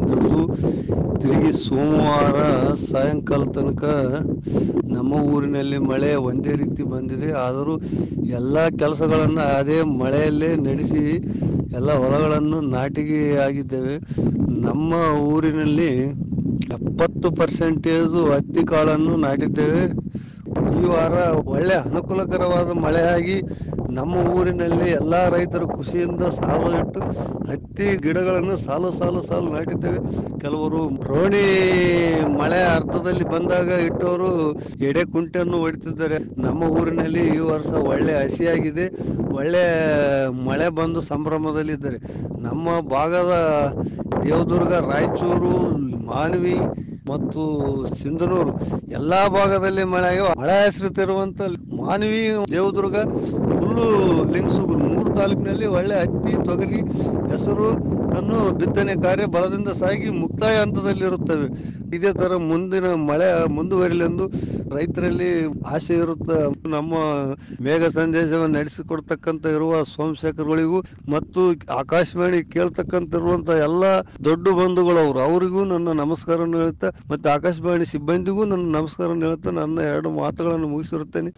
ತಿರುಗಿ ಸೋಮವಾರ ಸಾಯಂಕಾಲ ತನಕ ನಮ್ಮ ಊರಿನಲ್ಲಿ ಮಳೆ ಒಂದೇ ರೀತಿ ಬಂದಿದೆ. ಆದರೂ ಎಲ್ಲ ಕೆಲಸಗಳನ್ನು ಅದೇ ಮಳೆಯಲ್ಲೇ ನಡೆಸಿ ಎಲ್ಲ ಹೊಲಗಳನ್ನು ನಾಟಿಗೆ ಆಗಿದ್ದೇವೆ. ನಮ್ಮ ಊರಿನಲ್ಲಿ 70% ಹತ್ತಿ ಕಾಳನ್ನು ನಾಟಿದ್ದೇವೆ. ಈ ವಾರ ಒಳ್ಳೆ ಅನುಕೂಲಕರವಾದ ಮಳೆಯಾಗಿ ನಮ್ಮ ಊರಿನಲ್ಲಿ ಎಲ್ಲ ರೈತರು ಖುಷಿಯಿಂದ ಸಾಲು ಇಟ್ಟು ಹತ್ತಿ ಗಿಡಗಳನ್ನು ಸಾಲು ನಾಟಿದ್ದೇವೆ. ಕೆಲವರು ರೋಣಿ ಮಳೆ ಅರ್ಧದಲ್ಲಿ ಬಂದಾಗ ಇಟ್ಟವರು ಎಡೆ ಕುಂಟೆಯನ್ನು ಹೊಡಿತಿದ್ದಾರೆ. ನಮ್ಮ ಊರಿನಲ್ಲಿ ಈ ವರ್ಷ ಒಳ್ಳೆ ಹಸಿಯಾಗಿದೆ, ಒಳ್ಳೆ ಮಳೆ ಬಂದು ಸಂಭ್ರಮದಲ್ಲಿದ್ದಾರೆ. ನಮ್ಮ ಭಾಗದ ದೇವದುರ್ಗ, ರಾಯಚೂರು, ಮಾನ್ವಿ ಮತ್ತು ಸಿಂಧನೂರು ಎಲ್ಲ ಭಾಗದಲ್ಲಿ ಮಳೆ ಆಗಿ ಮಳೆ ಹೆಸರುತ್ತಿರುವಂಥ ಮಾನ್ವಿ, ದೇವದುರ್ಗ, ಫುಲ್ಲು ಲಿಂಗಸೂಗೂರು 3 ತಾಲೂಕಿನಲ್ಲಿ ಒಳ್ಳೆ ಹತ್ತಿ, ತೊಗರಿ, ಹೆಸರು ಅನ್ನು ಬಿತ್ತನೆ ಕಾರ್ಯ ಬಲದಿಂದ ಸಾಗಿ ಮುಕ್ತಾಯ ಹಂತದಲ್ಲಿರುತ್ತವೆ. ಇದೇ ಥರ ಮುಂದಿನ ಮಳೆ ಮುಂದುವರಿಲೆಂದು ರೈತರಲ್ಲಿ ಆಸೆ ಇರುತ್ತೆ. ನಮ್ಮ ಮೇಘ ಸಂದೇಶವನ್ನು ನಡೆಸಿಕೊಡ್ತಕ್ಕಂಥ ಇರುವ ಸೋಮಶೇಖರ್ಗಳಿಗೂ ಮತ್ತು ಆಕಾಶವಾಣಿ ಕೇಳ್ತಕ್ಕಂಥ ಇರುವಂಥ ಎಲ್ಲ ದೊಡ್ಡ ಬಂಧುಗಳು ಅವರಿಗೂ ನನ್ನ ನಮಸ್ಕಾರವನ್ನು ಹೇಳುತ್ತಾ ಮತ್ತು ಆಕಾಶವಾಣಿ ಸಿಬ್ಬಂದಿಗೂ ನನ್ನ ನಮಸ್ಕಾರವನ್ನು ಹೇಳುತ್ತಾ ನನ್ನ 2 ಮಾತುಗಳನ್ನು ಮುಗಿಸಿರುತ್ತೇನೆ.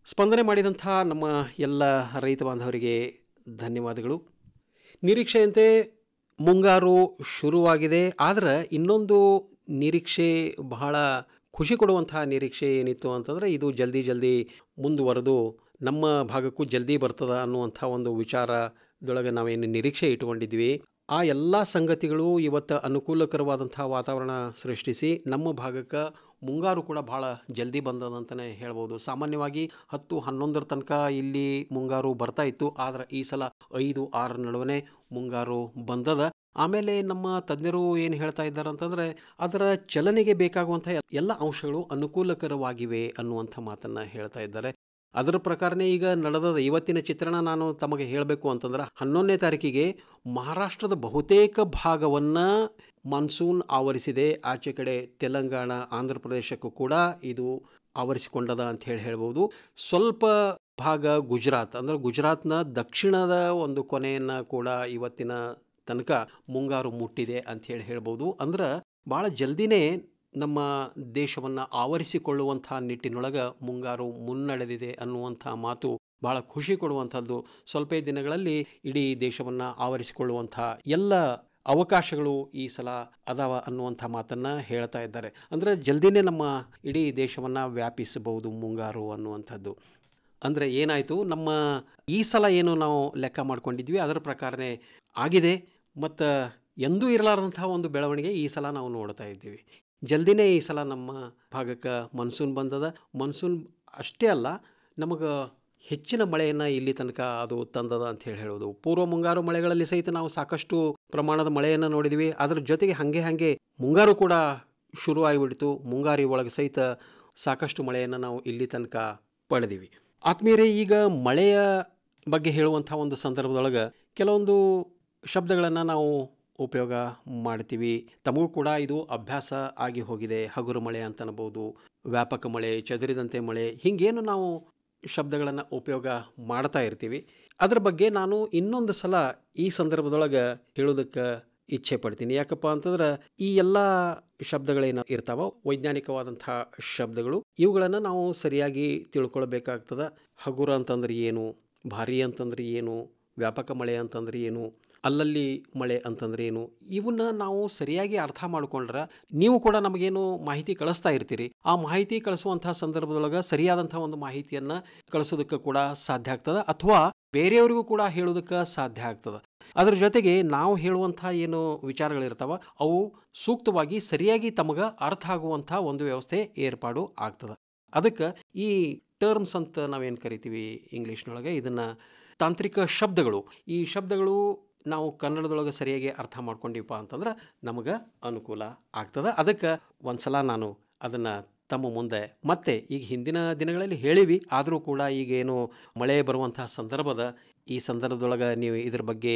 ಸ್ಪಂದನೆ ಮಾಡಿದಂಥ ನಮ್ಮ ಎಲ್ಲ ರೈತ ಬಾಂಧವರಿಗೆ ಧನ್ಯವಾದಗಳು. ನಿರೀಕ್ಷೆಯಂತೆ ಮುಂಗಾರು ಶುರುವಾಗಿದೆ. ಆದರೆ ಇನ್ನೊಂದು ನಿರೀಕ್ಷೆ, ಬಹಳ ಖುಷಿ ಕೊಡುವಂತಹ ನಿರೀಕ್ಷೆ ಏನಿತ್ತು ಅಂತಂದರೆ, ಇದು ಜಲ್ದಿ ಮುಂದುವರೆದು ನಮ್ಮ ಭಾಗಕ್ಕೂ ಜಲ್ದಿ ಬರ್ತದ ಅನ್ನುವಂಥ ಒಂದು ವಿಚಾರದೊಳಗೆ ನಾವೇನು ನಿರೀಕ್ಷೆ ಇಟ್ಕೊಂಡಿದ್ವಿ, ಆ ಎಲ್ಲ ಸಂಗತಿಗಳು ಇವತ್ತು ಅನುಕೂಲಕರವಾದಂಥ ವಾತಾವರಣ ಸೃಷ್ಟಿಸಿ ನಮ್ಮ ಭಾಗಕ್ಕೆ ಮುಂಗಾರು ಕೂಡ ಭಾಳ ಜಲ್ದಿ ಬಂದದಂತಲೇ ಹೇಳ್ಬೋದು. ಸಾಮಾನ್ಯವಾಗಿ 10-11 ತನಕ ಇಲ್ಲಿ ಮುಂಗಾರು ಬರ್ತಾ ಇತ್ತು. ಆದರೆ ಈ ಸಲ 5-6 ನಡುವೆ ಮುಂಗಾರು ಬಂದದ. ಆಮೇಲೆ ನಮ್ಮ ತಜ್ಞರು ಏನು ಹೇಳ್ತಾ ಇದ್ದಾರೆ ಅಂತಂದರೆ, ಅದರ ಚಲನೆಗೆ ಬೇಕಾಗುವಂಥ ಎಲ್ಲ ಅಂಶಗಳು ಅನುಕೂಲಕರವಾಗಿವೆ ಅನ್ನುವಂಥ ಮಾತನ್ನು ಹೇಳ್ತಾ ಇದ್ದಾರೆ. ಅದರ ಪ್ರಕಾರನೇ ಈಗ ನಡೆದ ಇವತ್ತಿನ ಚಿತ್ರಣ ನಾನು ತಮಗೆ ಹೇಳಬೇಕು ಅಂತಂದ್ರೆ, 11ನೇ ತಾರೀಕಿಗೆ ಮಹಾರಾಷ್ಟ್ರದ ಬಹುತೇಕ ಭಾಗವನ್ನು ಮಾನ್ಸೂನ್ ಆವರಿಸಿದೆ. ಆಚೆ ಕಡೆ ತೆಲಂಗಾಣ, ಆಂಧ್ರ ಪ್ರದೇಶಕ್ಕೂ ಕೂಡ ಇದು ಆವರಿಸಿಕೊಂಡದ ಅಂತ ಹೇಳ್ಬೋದು. ಸ್ವಲ್ಪ ಭಾಗ ಗುಜರಾತ್, ಅಂದರೆ ಗುಜರಾತ್ನ ದಕ್ಷಿಣದ ಒಂದು ಕೊನೆಯನ್ನು ಕೂಡ ಇವತ್ತಿನ ತನಕ ಮುಂಗಾರು ಮುಟ್ಟಿದೆ ಅಂತ ಹೇಳ್ಬೋದು. ಅಂದ್ರೆ ಭಾಳ ಜಲ್ದಿನೇ ನಮ್ಮ ದೇಶವನ್ನು ಆವರಿಸಿಕೊಳ್ಳುವಂಥ ನಿಟ್ಟಿನೊಳಗೆ ಮುಂಗಾರು ಮುನ್ನಡೆದಿದೆ ಅನ್ನುವಂಥ ಮಾತು ಭಾಳ ಖುಷಿ ಕೊಡುವಂಥದ್ದು. ಸ್ವಲ್ಪ ದಿನಗಳಲ್ಲಿ ಇಡೀ ದೇಶವನ್ನು ಆವರಿಸಿಕೊಳ್ಳುವಂಥ ಎಲ್ಲ ಅವಕಾಶಗಳು ಈ ಸಲ ಅದಾವ ಅನ್ನುವಂಥ ಮಾತನ್ನು ಹೇಳ್ತಾ ಇದ್ದಾರೆ. ಅಂದರೆ ಜಲ್ದಿನೇ ನಮ್ಮ ಇಡೀ ದೇಶವನ್ನು ವ್ಯಾಪಿಸಬಹುದು ಮುಂಗಾರು ಅನ್ನುವಂಥದ್ದು. ಅಂದರೆ ಏನಾಯಿತು, ನಮ್ಮ ಈ ಸಲ ಏನು ನಾವು ಲೆಕ್ಕ ಮಾಡ್ಕೊಂಡಿದ್ವಿ ಅದರ ಪ್ರಕಾರನೇ ಆಗಿದೆ. ಮತ್ತು ಎಂದೂ ಇರಲಾರ್ದಂಥ ಒಂದು ಬೆಳವಣಿಗೆ ಈ ಸಲ ನಾವು ನೋಡ್ತಾ ಇದ್ದೀವಿ. ಜಲ್ದಿನೇ ಈ ಸಲ ನಮ್ಮ ಭಾಗಕ್ಕೆ ಮನ್ಸೂನ್ ಬಂದದ. ಮನ್ಸೂನ್ ಅಷ್ಟೇ ಅಲ್ಲ, ನಮಗೆ ಹೆಚ್ಚಿನ ಮಳೆಯನ್ನು ಇಲ್ಲಿ ತನಕ ಅದು ತಂದದ ಅಂತ ಹೇಳೋದು. ಪೂರ್ವ ಮುಂಗಾರು ಮಳೆಗಳಲ್ಲಿ ಸಹಿತ ನಾವು ಸಾಕಷ್ಟು ಪ್ರಮಾಣದ ಮಳೆಯನ್ನು ನೋಡಿದ್ವಿ. ಅದರ ಜೊತೆಗೆ ಹಾಗೆ ಮುಂಗಾರು ಕೂಡ ಶುರು ಆಗಿಬಿಡ್ತು. ಮುಂಗಾರಿ ಒಳಗೆ ಸಹಿತ ಸಾಕಷ್ಟು ಮಳೆಯನ್ನು ನಾವು ಇಲ್ಲಿ ತನಕ ಪಡೆದಿವಿ. ಆತ್ಮೀಯರೇ, ಈಗ ಮಳೆಯ ಬಗ್ಗೆ ಹೇಳುವಂಥ ಒಂದು ಸಂದರ್ಭದೊಳಗೆ ಕೆಲವೊಂದು ಶಬ್ದಗಳನ್ನು ನಾವು ಉಪಯೋಗ ಮಾಡ್ತೀವಿ. ತಮಗೂ ಕೂಡ ಇದು ಅಭ್ಯಾಸ ಆಗಿ ಹೋಗಿದೆ. ಹಗುರು ಮಳೆ ಅಂತ ಅನ್ಬೋದು, ವ್ಯಾಪಕ ಮಳೆ, ಚದುರಿದಂತೆ ಮಳೆ, ಹೀಗೇನು ನಾವು ಶಬ್ದಗಳನ್ನು ಉಪಯೋಗ ಮಾಡ್ತಾ ಇರ್ತೀವಿ. ಅದರ ಬಗ್ಗೆ ನಾನು ಇನ್ನೊಂದು ಸಲ ಈ ಸಂದರ್ಭದೊಳಗೆ ಹೇಳೋದಕ್ಕೆ ಇಚ್ಛೆ ಪಡ್ತೀನಿ. ಯಾಕಪ್ಪ ಅಂತಂದ್ರೆ, ಈ ಎಲ್ಲ ಶಬ್ದಗಳೇನು ಇರ್ತಾವ ವೈಜ್ಞಾನಿಕವಾದಂಥ ಶಬ್ದಗಳು, ಇವುಗಳನ್ನು ನಾವು ಸರಿಯಾಗಿ ತಿಳ್ಕೊಳ್ಬೇಕಾಗ್ತದೆ. ಹಗುರ ಅಂತಂದ್ರೆ ಏನು, ಭಾರಿ ಅಂತಂದ್ರೆ ಏನು, ವ್ಯಾಪಕ ಮಳೆ ಅಂತಂದ್ರೆ ಏನು, ಅಲ್ಲಲ್ಲಿ ಮಳೆ ಅಂತಂದ್ರೆ ಏನು, ಇವನ್ನ ನಾವು ಸರಿಯಾಗಿ ಅರ್ಥ ಮಾಡ್ಕೊಂಡ್ರೆ ನೀವು ಕೂಡ ನಮಗೇನು ಮಾಹಿತಿ ಕಳಿಸ್ತಾ ಇರ್ತೀರಿ, ಆ ಮಾಹಿತಿ ಕಳಿಸುವಂಥ ಸಂದರ್ಭದೊಳಗೆ ಸರಿಯಾದಂಥ ಒಂದು ಮಾಹಿತಿಯನ್ನು ಕಳಿಸೋದಕ್ಕೆ ಕೂಡ ಸಾಧ್ಯ ಆಗ್ತದೆ, ಅಥವಾ ಬೇರೆಯವರಿಗೂ ಕೂಡ ಹೇಳೋದಕ್ಕೆ ಸಾಧ್ಯ ಆಗ್ತದೆ. ಅದ್ರ ಜೊತೆಗೆ ನಾವು ಹೇಳುವಂಥ ಏನು ವಿಚಾರಗಳಿರ್ತಾವ ಅವು ಸೂಕ್ತವಾಗಿ ಸರಿಯಾಗಿ ತಮಗೆ ಅರ್ಥ ಆಗುವಂಥ ಒಂದು ವ್ಯವಸ್ಥೆ ಏರ್ಪಾಡು ಆಗ್ತದೆ. ಅದಕ್ಕೆ ಈ ಟರ್ಮ್ಸ್ ಅಂತ ನಾವೇನು ಕರಿತೀವಿ ಇಂಗ್ಲೀಷ್ನೊಳಗೆ, ಇದನ್ನು ತಾಂತ್ರಿಕ ಶಬ್ದಗಳು, ಈ ಶಬ್ದಗಳು ನಾವು ಕನ್ನಡದೊಳಗೆ ಸರಿಯಾಗಿ ಅರ್ಥ ಮಾಡ್ಕೊಂಡಿವಪ್ಪ ಅಂತಂದ್ರೆ ನಮಗೆ ಅನುಕೂಲ ಆಗ್ತದೆ. ಅದಕ್ಕೆ ಒಂದು ಸಲ ನಾನು ಅದನ್ನು ತಮ್ಮ ಮುಂದೆ ಮತ್ತೆ ಈಗ ಹಿಂದಿನ ದಿನಗಳಲ್ಲಿ ಹೇಳಿವಿ, ಆದರೂ ಕೂಡ ಈಗೇನು ಮಳೆ ಬರುವಂಥ ಈ ಸಂದರ್ಭದೊಳಗೆ ನೀವು ಇದ್ರ ಬಗ್ಗೆ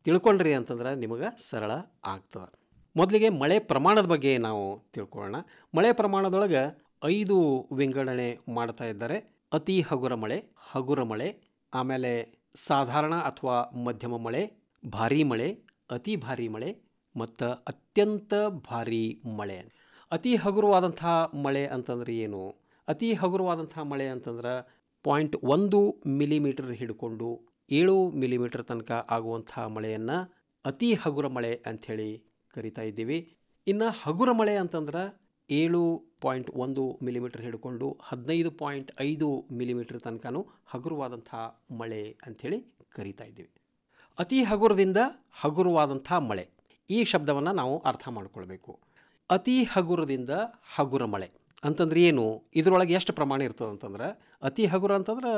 ತಿಳ್ಕೊಂಡ್ರಿ ಅಂತಂದ್ರೆ ನಿಮಗೆ ಸರಳ ಆಗ್ತದೆ. ಮೊದಲಿಗೆ ಮಳೆ ಪ್ರಮಾಣದ ಬಗ್ಗೆ ನಾವು ತಿಳ್ಕೊಳ್ಳೋಣ. ಮಳೆ ಪ್ರಮಾಣದೊಳಗೆ 5 ವಿಂಗಡಣೆ ಮಾಡ್ತಾ ಇದ್ದಾರೆ. ಅತಿ ಹಗುರ ಮಳೆ, ಆಮೇಲೆ ಸಾಧಾರಣ ಅಥವಾ ಮಧ್ಯಮ ಮಳೆ, ಭಾರೀ ಮಳೆ, ಅತಿ ಭಾರೀ ಮಳೆ ಮತ್ತು ಅತ್ಯಂತ ಭಾರೀ ಮಳೆ. ಅತಿ ಹಗುರವಾದಂಥ ಮಳೆ ಅಂತಂದ್ರೆ ಏನು? ಅತಿ ಹಗುರವಾದಂಥ ಮಳೆ ಅಂತಂದ್ರೆ 0.1 ಮಿಲಿಮೀಟರ್ ಹಿಡ್ಕೊಂಡು 7 ಮಿಲಿಮೀಟರ್ ತನಕ ಆಗುವಂಥ ಮಳೆಯನ್ನು ಅತಿ ಹಗುರ ಮಳೆ ಅಂಥೇಳಿ ಕರಿತಾ ಇದ್ದೀವಿ. ಇನ್ನು ಹಗುರ ಮಳೆ ಅಂತಂದ್ರೆ 7.1 ಮಿಲಿಮೀಟರ್ ಹಿಡ್ಕೊಂಡು 15.5 ಮಿಲಿಮೀಟರ್ ತನಕನೂ ಹಗುರವಾದಂಥ ಮಳೆ ಅಂಥೇಳಿ ಕರಿತಾ ಇದ್ದೀವಿ. ಅತಿ ಹಗುರದಿಂದ ಹಗುರವಾದಂಥ ಮಳೆ, ಈ ಶಬ್ದವನ್ನು ನಾವು ಅರ್ಥ ಮಾಡ್ಕೊಳ್ಬೇಕು. ಅತಿ ಹಗುರದಿಂದ ಹಗುರ ಮಳೆ ಅಂತಂದ್ರೆ ಏನು? ಇದರೊಳಗೆ ಎಷ್ಟು ಪ್ರಮಾಣ ಇರ್ತದೆ ಅಂತಂದ್ರೆ, ಅತಿ ಹಗುರ ಅಂತಂದ್ರೆ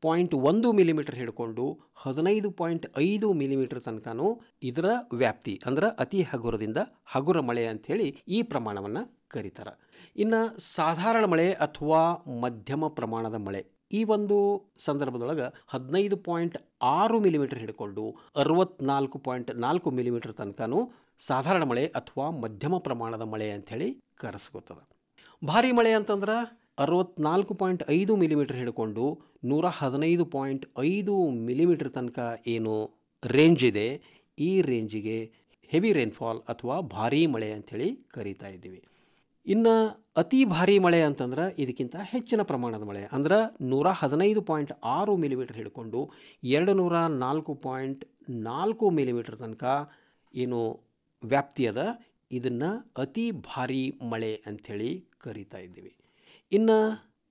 0.1 ಮಿಲಿಮೀಟರ್ ಹಿಡ್ಕೊಂಡು 15.5 ಮಿಲಿಮೀಟರ್ ತನಕನೂ ಇದರ ವ್ಯಾಪ್ತಿ ಅಂದ್ರೆ ಅತಿ ಹಗುರದಿಂದ ಹಗುರ ಮಳೆ ಅಂಥೇಳಿ ಈ ಪ್ರಮಾಣವನ್ನು ಕರೀತಾರೆ. ಇನ್ನು ಸಾಧಾರಣ ಮಳೆ ಅಥವಾ ಮಧ್ಯಮ ಪ್ರಮಾಣದ ಮಳೆ, ಈ ಒಂದು ಸಂದರ್ಭದೊಳಗೆ 15.6 ಮಿಲಿಮೀಟರ್ ಹಿಡ್ಕೊಂಡು 64.4 ಮಿಲಿಮೀಟರ್ ತನಕನೂ ಸಾಧಾರಣ ಮಳೆ ಅಥವಾ ಮಧ್ಯಮ ಪ್ರಮಾಣದ ಮಳೆ ಅಂಥೇಳಿ ಕರೆಸ್ಕೊತದೆ. ಭಾರೀ ಮಳೆ ಅಂತಂದ್ರೆ 64.5 ಮಿಲಿಮೀಟರ್ ಹಿಡ್ಕೊಂಡು 115.5 ಮಿಲಿಮೀಟರ್ ತನಕ ಏನು ರೇಂಜ್ ಇದೆ, ಈ ರೇಂಜಿಗೆ ಹೆವಿ ರೈನ್ಫಾಲ್ ಅಥವಾ ಭಾರೀ ಮಳೆ ಅಂಥೇಳಿ ಕರೀತಾ ಇದ್ದೀವಿ. ಇನ್ನು ಅತಿ ಭಾರೀ ಮಳೆ ಅಂತಂದ್ರೆ ಇದಕ್ಕಿಂತ ಹೆಚ್ಚಿನ ಪ್ರಮಾಣದ ಮಳೆ ಅಂದ್ರೆ 115.6 ಮಿಲಿಮೀಟರ್ ಹಿಡ್ಕೊಂಡು 204.4 ಮಿಲಿಮೀಟರ್ ತನಕ ಏನು ವ್ಯಾಪ್ತಿ ಅದ, ಇದನ್ನು ಅತಿ ಭಾರೀ ಮಳೆ ಅಂಥೇಳಿ ಕರೀತಾ ಇದ್ದೀವಿ. ಇನ್ನು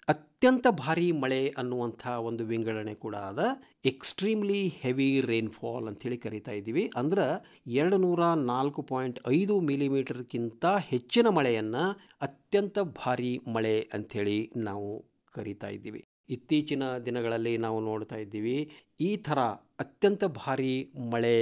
ಅತ್ಯಂತ ಭಾರೀ ಮಳೆ ಅನ್ನುವಂಥ ಒಂದು ವಿಂಗಡಣೆ ಕೂಡ ಅದ. ಎಕ್ಸ್ಟ್ರೀಮ್ಲಿ ಹೆವಿ ರೈನ್ಫಾಲ್ ಅಂಥೇಳಿ ಕರೀತಾ ಇದ್ದೀವಿ. ಅಂದ್ರೆ 204.5 ಮಿಲಿಮೀಟರ್ಗಿಂತ ಹೆಚ್ಚಿನ ಮಳೆಯನ್ನು ಅತ್ಯಂತ ಭಾರೀ ಮಳೆ ಅಂಥೇಳಿ ನಾವು ಕರೀತಾ ಇದ್ದೀವಿ. ಇತ್ತೀಚಿನ ದಿನಗಳಲ್ಲಿ ನಾವು ನೋಡ್ತಾ ಇದ್ದೀವಿ, ಈ ಥರ ಅತ್ಯಂತ ಭಾರೀ ಮಳೆ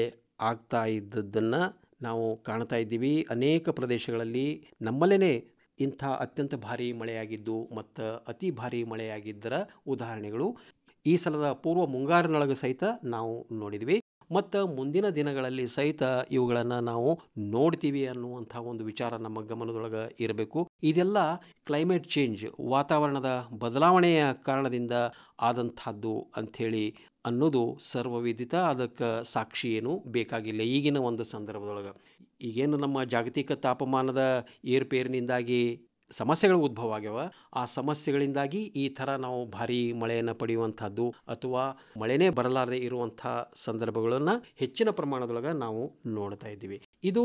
ಆಗ್ತಾ ಇದ್ದದ್ದನ್ನು ನಾವು ಕಾಣ್ತಾ ಇದ್ದೀವಿ. ಅನೇಕ ಪ್ರದೇಶಗಳಲ್ಲಿ ನಮ್ಮಲ್ಲೇ ಇಂಥ ಅತ್ಯಂತ ಭಾರೀ ಮಳೆಯಾಗಿದ್ದು ಮತ್ತು ಅತಿ ಭಾರೀ ಮಳೆಯಾಗಿದ್ದರ ಉದಾಹರಣೆಗಳು ಈ ಸಲದ ಪೂರ್ವ ಮುಂಗಾರಿನೊಳಗೆ ಸಹಿತ ನಾವು ನೋಡಿದ್ವಿ ಮತ್ತು ಮುಂದಿನ ದಿನಗಳಲ್ಲಿ ಸಹಿತ ಇವುಗಳನ್ನು ನಾವು ನೋಡ್ತೀವಿ ಅನ್ನುವಂಥ ಒಂದು ವಿಚಾರ ನಮ್ಮ ಗಮನದೊಳಗೆ ಇರಬೇಕು. ಇದೆಲ್ಲ ಕ್ಲೈಮೇಟ್ ಚೇಂಜ್, ವಾತಾವರಣದ ಬದಲಾವಣೆಯ ಕಾರಣದಿಂದ ಆದಂಥದ್ದು ಅಂಥೇಳಿ ಅನ್ನೋದು ಸರ್ವವಿದಿತ. ಅದಕ್ಕೆ ಸಾಕ್ಷಿ ಏನು ಬೇಕಾಗಿಲ್ಲ ಈಗಿನ ಒಂದು ಸಂದರ್ಭದೊಳಗೆ. ಈಗೇನು ನಮ್ಮ ಜಾಗತಿಕ ತಾಪಮಾನದ ಏರುಪೇರಿನಿಂದಾಗಿ ಸಮಸ್ಯೆಗಳು ಉದ್ಭವ ಆಗ್ಯಾವ, ಆ ಸಮಸ್ಯೆಗಳಿಂದಾಗಿ ಈ ಥರ ನಾವು ಭಾರೀ ಮಳೆಯನ್ನು ಪಡೆಯುವಂಥದ್ದು ಅಥವಾ ಮಳೆನೇ ಬರಲಾರದೆ ಇರುವಂಥ ಸಂದರ್ಭಗಳನ್ನು ಹೆಚ್ಚಿನ ಪ್ರಮಾಣದೊಳಗೆ ನಾವು ನೋಡ್ತಾ ಇದ್ದೀವಿ. ಇದು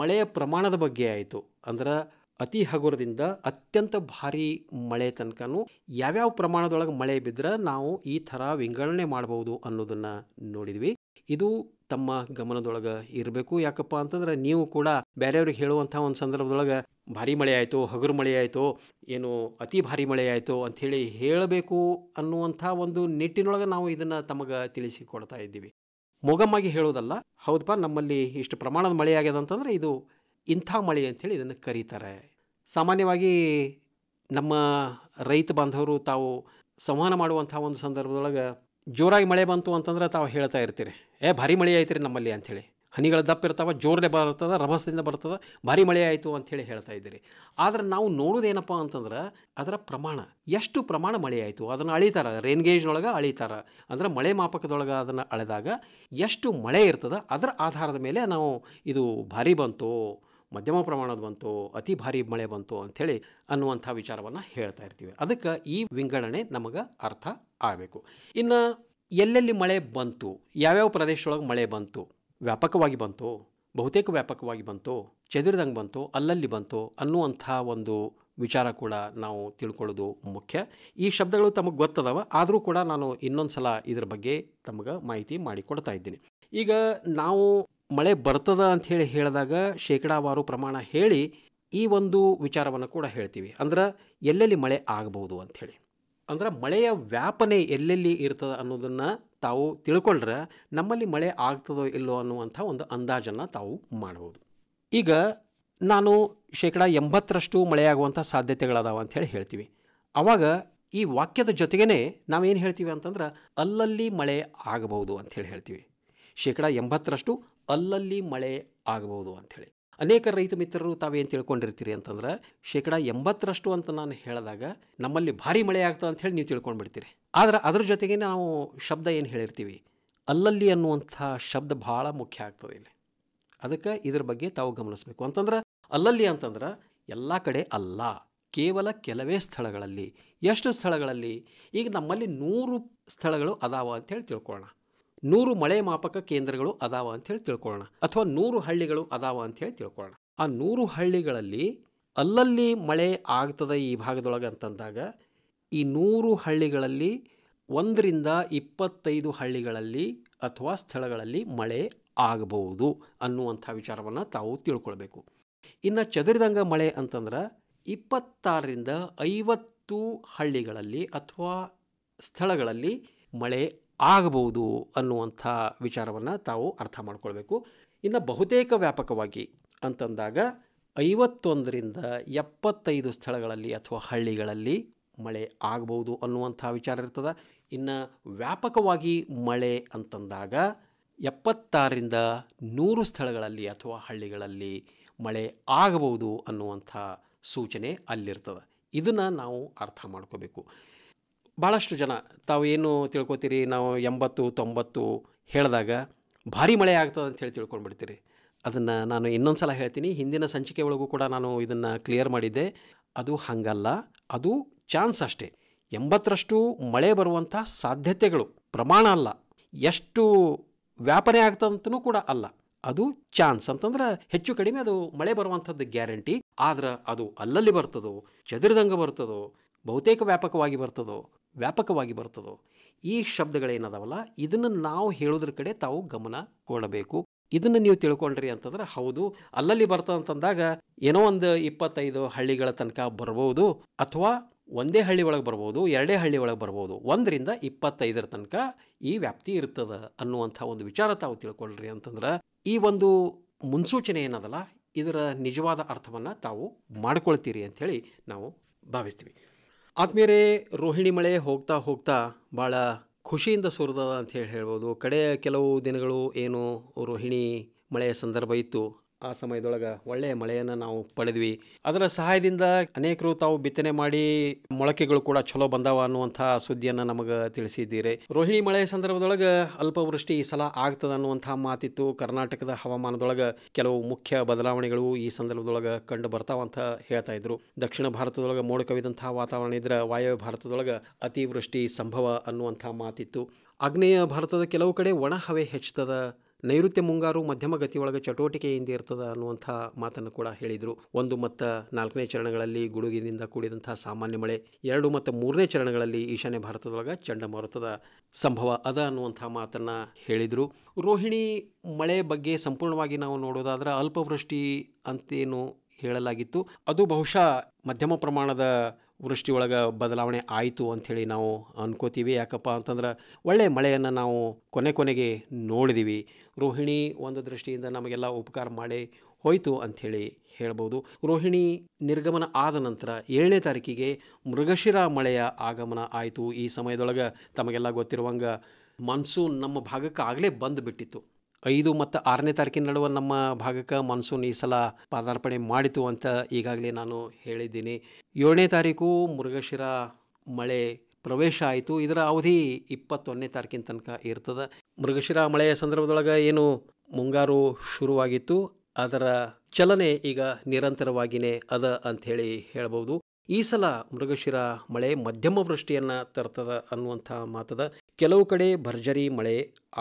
ಮಳೆಯ ಪ್ರಮಾಣದ ಬಗ್ಗೆ ಆಯಿತು. ಅಂದ್ರೆ ಅತಿ ಹಗುರದಿಂದ ಅತ್ಯಂತ ಭಾರೀ ಮಳೆ ತನಕನೂ ಯಾವ್ಯಾವ ಪ್ರಮಾಣದೊಳಗೆ ಮಳೆ ಬಿದ್ದರೆ ನಾವು ಈ ಥರ ವಿಂಗಡಣೆ ಮಾಡ್ಬೋದು ಅನ್ನೋದನ್ನು ನೋಡಿದ್ವಿ. ಇದು ತಮ್ಮ ಗಮನದೊಳಗೆ ಇರಬೇಕು. ಯಾಕಪ್ಪ ಅಂತಂದ್ರೆ ನೀವು ಕೂಡ ಬೇರೆಯವ್ರಿಗೆ ಹೇಳುವಂಥ ಒಂದು ಸಂದರ್ಭದೊಳಗೆ ಭಾರೀ ಮಳೆ ಆಯಿತು, ಹಗುರು ಮಳೆ ಆಯಿತು, ಏನು ಅತಿ ಭಾರೀ ಮಳೆ ಆಯಿತು ಅಂಥೇಳಿ ಹೇಳಬೇಕು ಅನ್ನುವಂಥ ಒಂದು ನಿಟ್ಟಿನೊಳಗೆ ನಾವು ಇದನ್ನು ತಮಗೆ ತಿಳಿಸಿಕೊಡ್ತಾ ಇದ್ದೀವಿ. ಮೊಗಮ್ಮಾಗಿ ಹೇಳೋದಲ್ಲ, ಹೌದಪ್ಪ ನಮ್ಮಲ್ಲಿ ಇಷ್ಟು ಪ್ರಮಾಣದ ಮಳೆ ಆಗ್ಯದ ಅಂತಂದರೆ ಇದು ಇಂಥ ಮಳೆ ಅಂಥೇಳಿ ಇದನ್ನು ಕರೀತಾರೆ. ಸಾಮಾನ್ಯವಾಗಿ ನಮ್ಮ ರೈತ ಬಾಂಧವರು ತಾವು ಸಂವಹನ ಮಾಡುವಂಥ ಒಂದು ಸಂದರ್ಭದೊಳಗೆ ಜೋರಾಗಿ ಮಳೆ ಬಂತು ಅಂತಂದ್ರೆ ತಾವು ಹೇಳ್ತಾ ಇರ್ತೀರಿ, ಭಾರಿ ಮಳೆ ಆಯ್ತು ರೀ ನಮ್ಮಲ್ಲಿ ಅಂಥೇಳಿ. ಹನಿಗಳ ದಪ್ಪ ಇರ್ತಾವೆ, ಜೋರೇ ಬರ್ತದೆ, ರಭಸದಿಂದ ಬರ್ತದೆ, ಭಾರಿ ಮಳೆ ಆಯಿತು ಅಂಥೇಳಿ ಹೇಳ್ತಾ ಇದ್ದೀರಿ. ಆದರೆ ನಾವು ನೋಡೋದೇನಪ್ಪ ಅಂತಂದ್ರೆ ಅದರ ಪ್ರಮಾಣ, ಎಷ್ಟು ಪ್ರಮಾಣ ಮಳೆ ಆಯಿತು ಅದನ್ನು ಅಳಿತಾರೆ, ರೇನ್ ಗೇಜ್ನೊಳಗೆ ಅಳಿತಾರೆ. ಅಂದ್ರೆ ಮಳೆ ಮಾಪಕದೊಳಗೆ ಅದನ್ನು ಅಳೆದಾಗ ಎಷ್ಟು ಮಳೆ ಇರ್ತದೆ ಅದರ ಆಧಾರದ ಮೇಲೆ ನಾವು ಇದು ಭಾರಿ ಬಂತು, ಮಧ್ಯಮ ಪ್ರಮಾಣದ ಬಂತು, ಅತಿ ಭಾರಿ ಮಳೆ ಬಂತು ಅಂಥೇಳಿ ಅನ್ನುವಂಥ ವಿಚಾರವನ್ನು ಹೇಳ್ತಾ ಇರ್ತೀವಿ. ಅದಕ್ಕೆ ಈ ವಿಂಗಡಣೆ ನಮಗೆ ಅರ್ಥ ಆಗಬೇಕು. ಇನ್ನು ಎಲ್ಲೆಲ್ಲಿ ಮಳೆ ಬಂತು, ಯಾವ್ಯಾವ ಪ್ರದೇಶದೊಳಗೆ ಮಳೆ ಬಂತು, ವ್ಯಾಪಕವಾಗಿ ಬಂತು, ಬಹುತೇಕ ವ್ಯಾಪಕವಾಗಿ ಬಂತು, ಚೆದರಿದಂಗೆ ಬಂತು, ಅಲ್ಲಲ್ಲಿ ಬಂತು ಅನ್ನುವಂಥ ಒಂದು ವಿಚಾರ ಕೂಡ ನಾವು ತಿಳ್ಕೊಳ್ಳೋದು ಮುಖ್ಯ. ಈ ಶಬ್ದಗಳು ತಮಗೆ ಗೊತ್ತದವ, ಆದರೂ ಕೂಡ ನಾನು ಇನ್ನೊಂದು ಸಲ ಇದ್ರ ಬಗ್ಗೆ ತಮಗೆ ಮಾಹಿತಿ ಮಾಡಿಕೊಡ್ತಾ ಇದ್ದೀನಿ. ಈಗ ನಾವು ಮಳೆ ಬರ್ತದ ಅಂಥೇಳಿ ಹೇಳಿದಾಗ ಶೇಕಡಾವಾರು ಪ್ರಮಾಣ ಹೇಳಿ ಈ ಒಂದು ವಿಚಾರವನ್ನು ಕೂಡ ಹೇಳ್ತೀವಿ. ಅಂದ್ರೆ ಎಲ್ಲೆಲ್ಲಿ ಮಳೆ ಆಗಬಹುದು ಅಂಥೇಳಿ, ಅಂದ್ರೆ ಮಳೆಯ ವ್ಯಾಪನೆ ಎಲ್ಲೆಲ್ಲಿ ಇರ್ತದೆ ಅನ್ನೋದನ್ನು ತಾವು ತಿಳ್ಕೊಂಡ್ರೆ ನಮ್ಮಲ್ಲಿ ಮಳೆ ಆಗ್ತದೋ ಇಲ್ಲೋ ಅನ್ನುವಂಥ ಒಂದು ಅಂದಾಜನ್ನು ತಾವು ಮಾಡಬಹುದು. ಈಗ ನಾನು 80% ಮಳೆಯಾಗುವಂಥ ಸಾಧ್ಯತೆಗಳದಾವ ಅಂಥೇಳಿ ಹೇಳ್ತೀವಿ. ಆವಾಗ ಈ ವಾಕ್ಯದ ಜೊತೆಗೇ ನಾವೇನು ಹೇಳ್ತೀವಿ ಅಂತಂದ್ರೆ ಅಲ್ಲಲ್ಲಿ ಮಳೆ ಆಗಬಹುದು ಅಂಥೇಳಿ ಹೇಳ್ತೀವಿ. 80% ಅಲ್ಲಲ್ಲಿ ಮಳೆ ಆಗಬಹುದು ಅಂಥೇಳಿ. ಅನೇಕ ರೈತ ಮಿತ್ರರು ತಾವೇನು ತಿಳ್ಕೊಂಡಿರ್ತೀರಿ ಅಂತಂದ್ರೆ 80% ಅಂತ ನಾನು ಹೇಳಿದಾಗ ನಮ್ಮಲ್ಲಿ ಭಾರಿ ಮಳೆ ಆಗ್ತದೆ ಅಂತ ಹೇಳಿ ನೀವು ತಿಳ್ಕೊಂಡ್ಬಿಡ್ತೀರಿ. ಆದರೆ ಅದ್ರ ಜೊತೆಗೆ ನಾವು ಶಬ್ದ ಏನು ಹೇಳಿರ್ತೀವಿ, ಅಲ್ಲಲ್ಲಿ ಅನ್ನುವಂಥ ಶಬ್ದ ಭಾಳ ಮುಖ್ಯ ಆಗ್ತದೆ ಇಲ್ಲಿ. ಅದಕ್ಕೆ ಇದ್ರ ಬಗ್ಗೆ ತಾವು ಗಮನಿಸಬೇಕು. ಅಂತಂದ್ರೆ ಅಲ್ಲಲ್ಲಿ ಅಂತಂದ್ರೆ ಎಲ್ಲ ಕಡೆ ಅಲ್ಲ, ಕೇವಲ ಕೆಲವೇ ಸ್ಥಳಗಳಲ್ಲಿ. ಎಷ್ಟು ಸ್ಥಳಗಳಲ್ಲಿ? ಈಗ ನಮ್ಮಲ್ಲಿ 100 ಸ್ಥಳಗಳು ಅದಾವ ಅಂಥೇಳಿ ತಿಳ್ಕೊಳ್ಳೋಣ. 100 ಮಳೆ ಮಾಪಕ ಕೇಂದ್ರಗಳು ಅದಾವ ಅಂಥೇಳಿ ತಿಳ್ಕೊಳ್ಳೋಣ, ಅಥವಾ 100 ಹಳ್ಳಿಗಳು ಅದಾವ ಅಂಥೇಳಿ ತಿಳ್ಕೊಳ್ಳೋಣ. ಆ 100 ಹಳ್ಳಿಗಳಲ್ಲಿ ಅಲ್ಲಲ್ಲಿ ಮಳೆ ಆಗ್ತದೆ ಈ ಭಾಗದೊಳಗೆ ಅಂತಂದಾಗ ಈ 100 ಹಳ್ಳಿಗಳಲ್ಲಿ 1ರಿಂದ 25 ಹಳ್ಳಿಗಳಲ್ಲಿ ಅಥವಾ ಸ್ಥಳಗಳಲ್ಲಿ ಮಳೆ ಆಗಬಹುದು ಅನ್ನುವಂಥ ವಿಚಾರವನ್ನು ತಾವು ತಿಳ್ಕೊಳ್ಬೇಕು. ಇನ್ನು ಚದುರಿದಂಗ ಮಳೆ ಅಂತಂದ್ರೆ 26ರಿಂದ 50 ಹಳ್ಳಿಗಳಲ್ಲಿ ಅಥವಾ ಸ್ಥಳಗಳಲ್ಲಿ ಮಳೆ ಆಗಬಹುದು ಅನ್ನುವಂಥ ವಿಚಾರವನ್ನು ತಾವು ಅರ್ಥ ಮಾಡ್ಕೊಳ್ಬೇಕು. ಇನ್ನು ಬಹುತೇಕ ವ್ಯಾಪಕವಾಗಿ ಅಂತಂದಾಗ 51ರಿಂದ 75 ಸ್ಥಳಗಳಲ್ಲಿ ಅಥವಾ ಹಳ್ಳಿಗಳಲ್ಲಿ ಮಳೆ ಆಗಬಹುದು ಅನ್ನುವಂಥ ವಿಚಾರ ಇರ್ತದೆ. ಇನ್ನು ವ್ಯಾಪಕವಾಗಿ ಮಳೆ ಅಂತಂದಾಗ 76ರಿಂದ 100 ಸ್ಥಳಗಳಲ್ಲಿ ಅಥವಾ ಹಳ್ಳಿಗಳಲ್ಲಿ ಮಳೆ ಆಗಬಹುದು ಅನ್ನುವಂಥ ಸೂಚನೆ ಅಲ್ಲಿರ್ತದೆ. ಇದನ್ನು ನಾವು ಅರ್ಥ ಮಾಡ್ಕೋಬೇಕು. ಭಾಳಷ್ಟು ಜನ ತಾವು ಏನು ತಿಳ್ಕೊತೀರಿ, ನಾವು 80-90 ಹೇಳಿದಾಗ ಭಾರಿ ಮಳೆ ಆಗ್ತದೆ ಅಂತ ಹೇಳಿ ತಿಳ್ಕೊಂಡ್ಬಿಡ್ತೀರಿ. ಅದನ್ನು ನಾನು ಇನ್ನೊಂದು ಸಲ ಹೇಳ್ತೀನಿ, ಹಿಂದಿನ ಸಂಚಿಕೆ ಒಳಗೂ ಕೂಡ ನಾನು ಇದನ್ನು ಕ್ಲಿಯರ್ ಮಾಡಿದ್ದೆ. ಅದು ಹಾಗಲ್ಲ, ಅದು ಚಾನ್ಸ್ ಅಷ್ಟೇ. 80ರಷ್ಟು ಮಳೆ ಬರುವಂಥ ಸಾಧ್ಯತೆಗಳು, ಪ್ರಮಾಣ ಅಲ್ಲ. ಎಷ್ಟು ವ್ಯಾಪನೆ ಆಗ್ತದಂತನೂ ಕೂಡ ಅಲ್ಲ, ಅದು ಚಾನ್ಸ್. ಅಂತಂದ್ರೆ ಹೆಚ್ಚು ಕಡಿಮೆ ಅದು ಮಳೆ ಬರುವಂಥದ್ದು ಗ್ಯಾರಂಟಿ. ಆದ್ರೆ ಅದು ಅಲ್ಲಲ್ಲಿ ಬರ್ತದೋ, ಚದುರಿದಂಗೆ ಬರ್ತದೋ, ಬಹುತೇಕ ವ್ಯಾಪಕವಾಗಿ ಬರ್ತದೋ, ಈ ಶಬ್ದಗಳೇನದಾವಲ್ಲ ಇದನ್ನು ನಾವು ಹೇಳೋದ್ರ ಕಡೆ ತಾವು ಗಮನ ಕೊಡಬೇಕು. ಇದನ್ನು ನೀವು ತಿಳ್ಕೊಂಡ್ರಿ ಅಂತಂದ್ರೆ ಹೌದು ಅಲ್ಲಲ್ಲಿ ಬರ್ತದಂತಂದಾಗ ಏನೋ ಒಂದು 25 ಹಳ್ಳಿಗಳ ತನಕ ಬರ್ಬೋದು, ಅಥವಾ ಒಂದೇ ಹಳ್ಳಿ ಒಳಗೆ ಬರ್ಬೋದು, ಎರಡೇ ಹಳ್ಳಿ ಒಳಗೆ ಬರ್ಬೋದು, 1ರಿಂದ 25 ತನಕ ಈ ವ್ಯಾಪ್ತಿ ಇರ್ತದೆ ಅನ್ನುವಂಥ ಒಂದು ವಿಚಾರ ತಾವು ತಿಳ್ಕೊಳ್ರಿ ಅಂತಂದ್ರೆ ಈ ಒಂದು ಮುನ್ಸೂಚನೆ ಏನದಲ್ಲ ಇದರ ನಿಜವಾದ ಅರ್ಥವನ್ನು ತಾವು ಮಾಡ್ಕೊಳ್ತೀರಿ ಅಂಥೇಳಿ ನಾವು ಭಾವಿಸ್ತೀವಿ. ಆದ್ಮೇಲೆ ರೋಹಿಣಿ ಮಳೆ ಹೋಗ್ತಾ ಹೋಗ್ತಾ ಭಾಳ ಖುಷಿಯಿಂದ ಸುರಿದ ಅಂಥೇಳಿ ಹೇಳ್ಬೋದು. ಕೆಲವು ದಿನಗಳು ಏನು ರೋಹಿಣಿ ಮಳೆಯ ಸಂದರ್ಭ ಇತ್ತು, ಆ ಸಮಯದೊಳಗೆ ಒಳ್ಳೆಯ ಮಳೆಯನ್ನು ನಾವು ಪಡೆದ್ವಿ. ಅದರ ಸಹಾಯದಿಂದ ಅನೇಕರು ತಾವು ಬಿತ್ತನೆ ಮಾಡಿ ಮೊಳಕೆಗಳು ಕೂಡ ಚಲೋ ಬಂದಾವ ಅನ್ನುವಂಥ ಸುದ್ದಿಯನ್ನು ನಮಗೆ ತಿಳಿಸಿದ್ದೀರಿ. ರೋಹಿಣಿ ಮಳೆಯ ಸಂದರ್ಭದೊಳಗೆ ಅಲ್ಪವೃಷ್ಟಿ ಈ ಸಲ ಆಗ್ತದೆ ಅನ್ನುವಂಥ ಮಾತಿತ್ತು. ಕರ್ನಾಟಕದ ಹವಾಮಾನದೊಳಗೆ ಕೆಲವು ಮುಖ್ಯ ಬದಲಾವಣೆಗಳು ಈ ಸಂದರ್ಭದೊಳಗೆ ಕಂಡು ಬರ್ತಾವಂತ ಹೇಳ್ತಾ ಇದ್ರು. ದಕ್ಷಿಣ ಭಾರತದೊಳಗೆ ಮೋಡ ಕವಿದಂಥ ವಾತಾವರಣ ಇದ್ರೆ ವಾಯವ್ಯ ಭಾರತದೊಳಗೆ ಅತಿವೃಷ್ಟಿ ಸಂಭವ ಅನ್ನುವಂಥ ಮಾತಿತ್ತು. ಆಗ್ನೇಯ ಭಾರತದ ಕೆಲವು ಕಡೆ ಒಣ ಹವೆ ಹೆಚ್ಚುತ್ತದೆ, ನೈಋತ್ಯ ಮುಂಗಾರು ಮಧ್ಯಮ ಗತಿಯೊಳಗೆ ಚಟುವಟಿಕೆಯಿಂದ ಇರ್ತದೆ ಅನ್ನುವಂಥ ಮಾತನ್ನು ಕೂಡ ಹೇಳಿದರು. 1 ಮತ್ತು 4ನೇ ಚರಣಗಳಲ್ಲಿ ಗುಡುಗಿನಿಂದ ಕೂಡಿದಂಥ ಸಾಮಾನ್ಯ ಮಳೆ, 2 ಮತ್ತು 3ನೇ ಚರಣಗಳಲ್ಲಿ ಈಶಾನ್ಯ ಭಾರತದೊಳಗೆ ಚಂಡಮಾರುತದ ಸಂಭವ ಅದ ಅನ್ನುವಂಥ ಮಾತನ್ನು ಹೇಳಿದರು. ರೋಹಿಣಿ ಮಳೆ ಬಗ್ಗೆ ಸಂಪೂರ್ಣವಾಗಿ ನಾವು ನೋಡೋದಾದ್ರೆ ಅಲ್ಪವೃಷ್ಟಿ ಅಂತೇನು ಹೇಳಲಾಗಿತ್ತು, ಅದು ಬಹುಶಃ ಮಧ್ಯಮ ಪ್ರಮಾಣದ ವೃಷ್ಟಿ ಒಳಗೆ ಬದಲಾವಣೆ ಆಯಿತು ಅಂಥೇಳಿ ನಾವು ಅನ್ಕೋತೀವಿ. ಯಾಕಪ್ಪ ಅಂತಂದ್ರೆ ಒಳ್ಳೆಯ ಮಳೆಯನ್ನು ನಾವು ಕೊನೆಗೆ ನೋಡಿದ್ದೀವಿ. ರೋಹಿಣಿ ಒಂದು ದೃಷ್ಟಿಯಿಂದ ನಮಗೆಲ್ಲ ಉಪಕಾರ ಮಾಡಿ ಹೋಯಿತು ಅಂಥೇಳಿ ಹೇಳ್ಬೋದು. ರೋಹಿಣಿ ನಿರ್ಗಮನ ಆದ ನಂತರ 7ನೇ ತಾರೀಕಿಗೆ ಮೃಗಶಿರ ಮಳೆಯ ಆಗಮನ ಆಯಿತು. ಈ ಸಮಯದೊಳಗೆ ತಮಗೆಲ್ಲ ಗೊತ್ತಿರುವಂಗೆ ಮಾನ್ಸೂನ್ ನಮ್ಮ ಭಾಗಕ್ಕೆ ಆಗಲೇ ಬಂದುಬಿಟ್ಟಿತ್ತು. 5 ಮತ್ತು 6ನೇ ತಾರೀಕಿನ ನಡುವೆ ನಮ್ಮ ಭಾಗಕ್ಕೆ ಮಾನ್ಸೂನ್ ಈ ಸಲ ಪಾದಾರ್ಪಣೆ ಮಾಡಿತು ಅಂತ ಈಗಾಗಲೇ ನಾನು ಹೇಳಿದ್ದೀನಿ. 7ನೇ ತಾರೀಕು ಮೃಗಶಿರ ಮಳೆ ಪ್ರವೇಶ ಆಯಿತು. ಇದರ ಅವಧಿ 21ನೇ ತಾರೀಕಿನ ತನಕ ಇರ್ತದೆ. ಮೃಗಶಿರ ಮಳೆಯ ಸಂದರ್ಭದೊಳಗೆ ಏನು ಮುಂಗಾರು ಶುರುವಾಗಿತ್ತು ಅದರ ಚಲನೆ ಈಗ ನಿರಂತರವಾಗಿಯೇ ಅದ ಅಂಥೇಳಿ ಹೇಳ್ಬೋದು. ಈ ಸಲ ಮೃಗಶಿರ ಮಳೆ ಮಧ್ಯಮ ವೃಷ್ಟಿಯನ್ನು ತರ್ತದ ಅನ್ನುವಂಥ ಮಾತದ. ಕೆಲವು ಕಡೆ ಭರ್ಜರಿ ಮಳೆ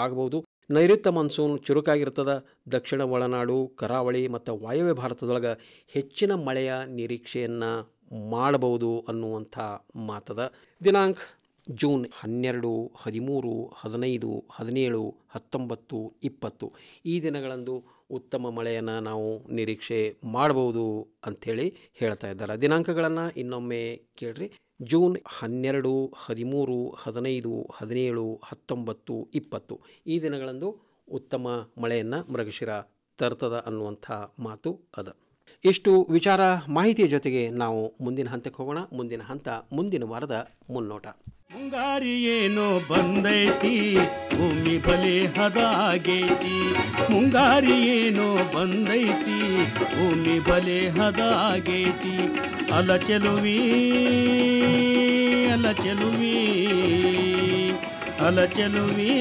ಆಗಬಹುದು. ನೈಋತ್ಯ ಮಾನ್ಸೂನ್ ಚುರುಕಾಗಿರ್ತದೆ. ದಕ್ಷಿಣ ಒಳನಾಡು, ಕರಾವಳಿ ಮತ್ತು ವಾಯವ್ಯ ಭಾರತದೊಳಗೆ ಹೆಚ್ಚಿನ ಮಳೆಯ ನಿರೀಕ್ಷೆಯನ್ನು ಮಾಡಬಹುದು ಅನ್ನುವಂಥ ಮಾತದ. ದಿನಾಂಕ ಜೂನ್ 12, 13, 15, 17, 19, 20 ಈ ದಿನಗಳಂದು ಉತ್ತಮ ಮಳೆಯನ್ನು ನಾವು ನಿರೀಕ್ಷೆ ಮಾಡಬಹುದು ಅಂಥೇಳಿ ಹೇಳ್ತಾ ಇದ್ದಾರೆ. ದಿನಾಂಕಗಳನ್ನು ಇನ್ನೊಮ್ಮೆ ಕೇಳ್ರಿ. ಜೂನ್ 12, 13, 15, 17, 19, 20 ಈ ದಿನಗಳಂದು ಉತ್ತಮ ಮಳೆಯನ್ನು ಮೃಗಶಿರ ತರ್ತದ ಅನ್ನುವಂಥ ಮಾತು ಅದ. ಇಷ್ಟು ವಿಚಾರ ಮಾಹಿತಿಯ ಜೊತೆಗೆ ನಾವು ಮುಂದಿನ ಹಂತಕ್ಕೆ ಹೋಗೋಣ. ಮುಂದಿನ ಹಂತ ಮುಂದಿನ ವಾರದ ಮುನ್ನೋಟ. ಮುಂಗಾರಿ ಏನೋ ಬಂದೈತಿ ಭೂಮಿ ಬಲೆ ಹದ ಆಗೈತಿ. ಮುಂಗಾರಿ ಏನೋ ಬಂದೈತಿ ಭೂಮಿ ಬಲೆ ಹದ ಆಗೈತಿ. ಅಲ ಚೆಲುವಿ ಅಲ ಚೆಲುವಿ ಅಲ ಚೆಲುವಿ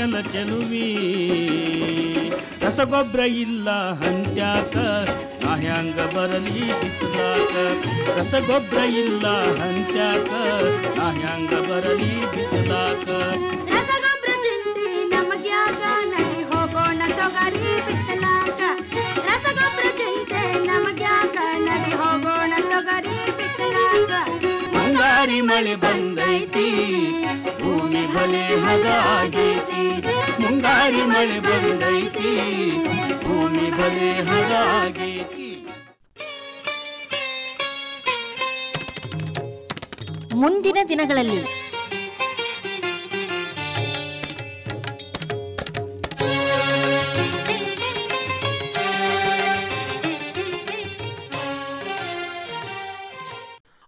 ಅಲ ಚೆಲುವಿ. ರಸಗೊಬ್ಬರ ಇಲ್ಲ ಹಂತ್ಯಾಕ ನಾ ಹ್ಯಾಂಗ ಬರಲಿ ಬಿತ್ತಲಾಕ. ರಸಗೊಬ್ಬರ ಇಲ್ಲ ಹಂತ್ಯಾಕ ನಾ ಹ್ಯಾಂಗ ಬರಲಿ ಬಿತ್ತಲಾಕ. ರಸಗೊಬ್ಬರ ಚಿಂತೆ ನಮಗ್ಯಾಕ ನಡಿ ಹೋಗೋಣ ತೊಗರಿ ಬಿತ್ತಲಾಕ. ರಸಗೊಬ್ಬರ ಚಿಂತೆ ನಮಗ್ಯಾಕ ನಡಿ ಹೋಗೋಣ ತೊಗರಿ ಬಿತ್ತಲಾಕ. ಮುಂಗಾರಿ ಮಳೆ ಬಂದೈತಿ ಭೂಮಿ ಬಲೆ ಹದ ಆಗೈತಿ. ಮುಂಗಾರಿ ಮಳೆ ಬಂದೈತಿ ಭೂಮಿ ಬಲೆ ಹದ ಆಗೈತಿ. ಮುಂದಿನ ದಿನಗಳಲ್ಲಿ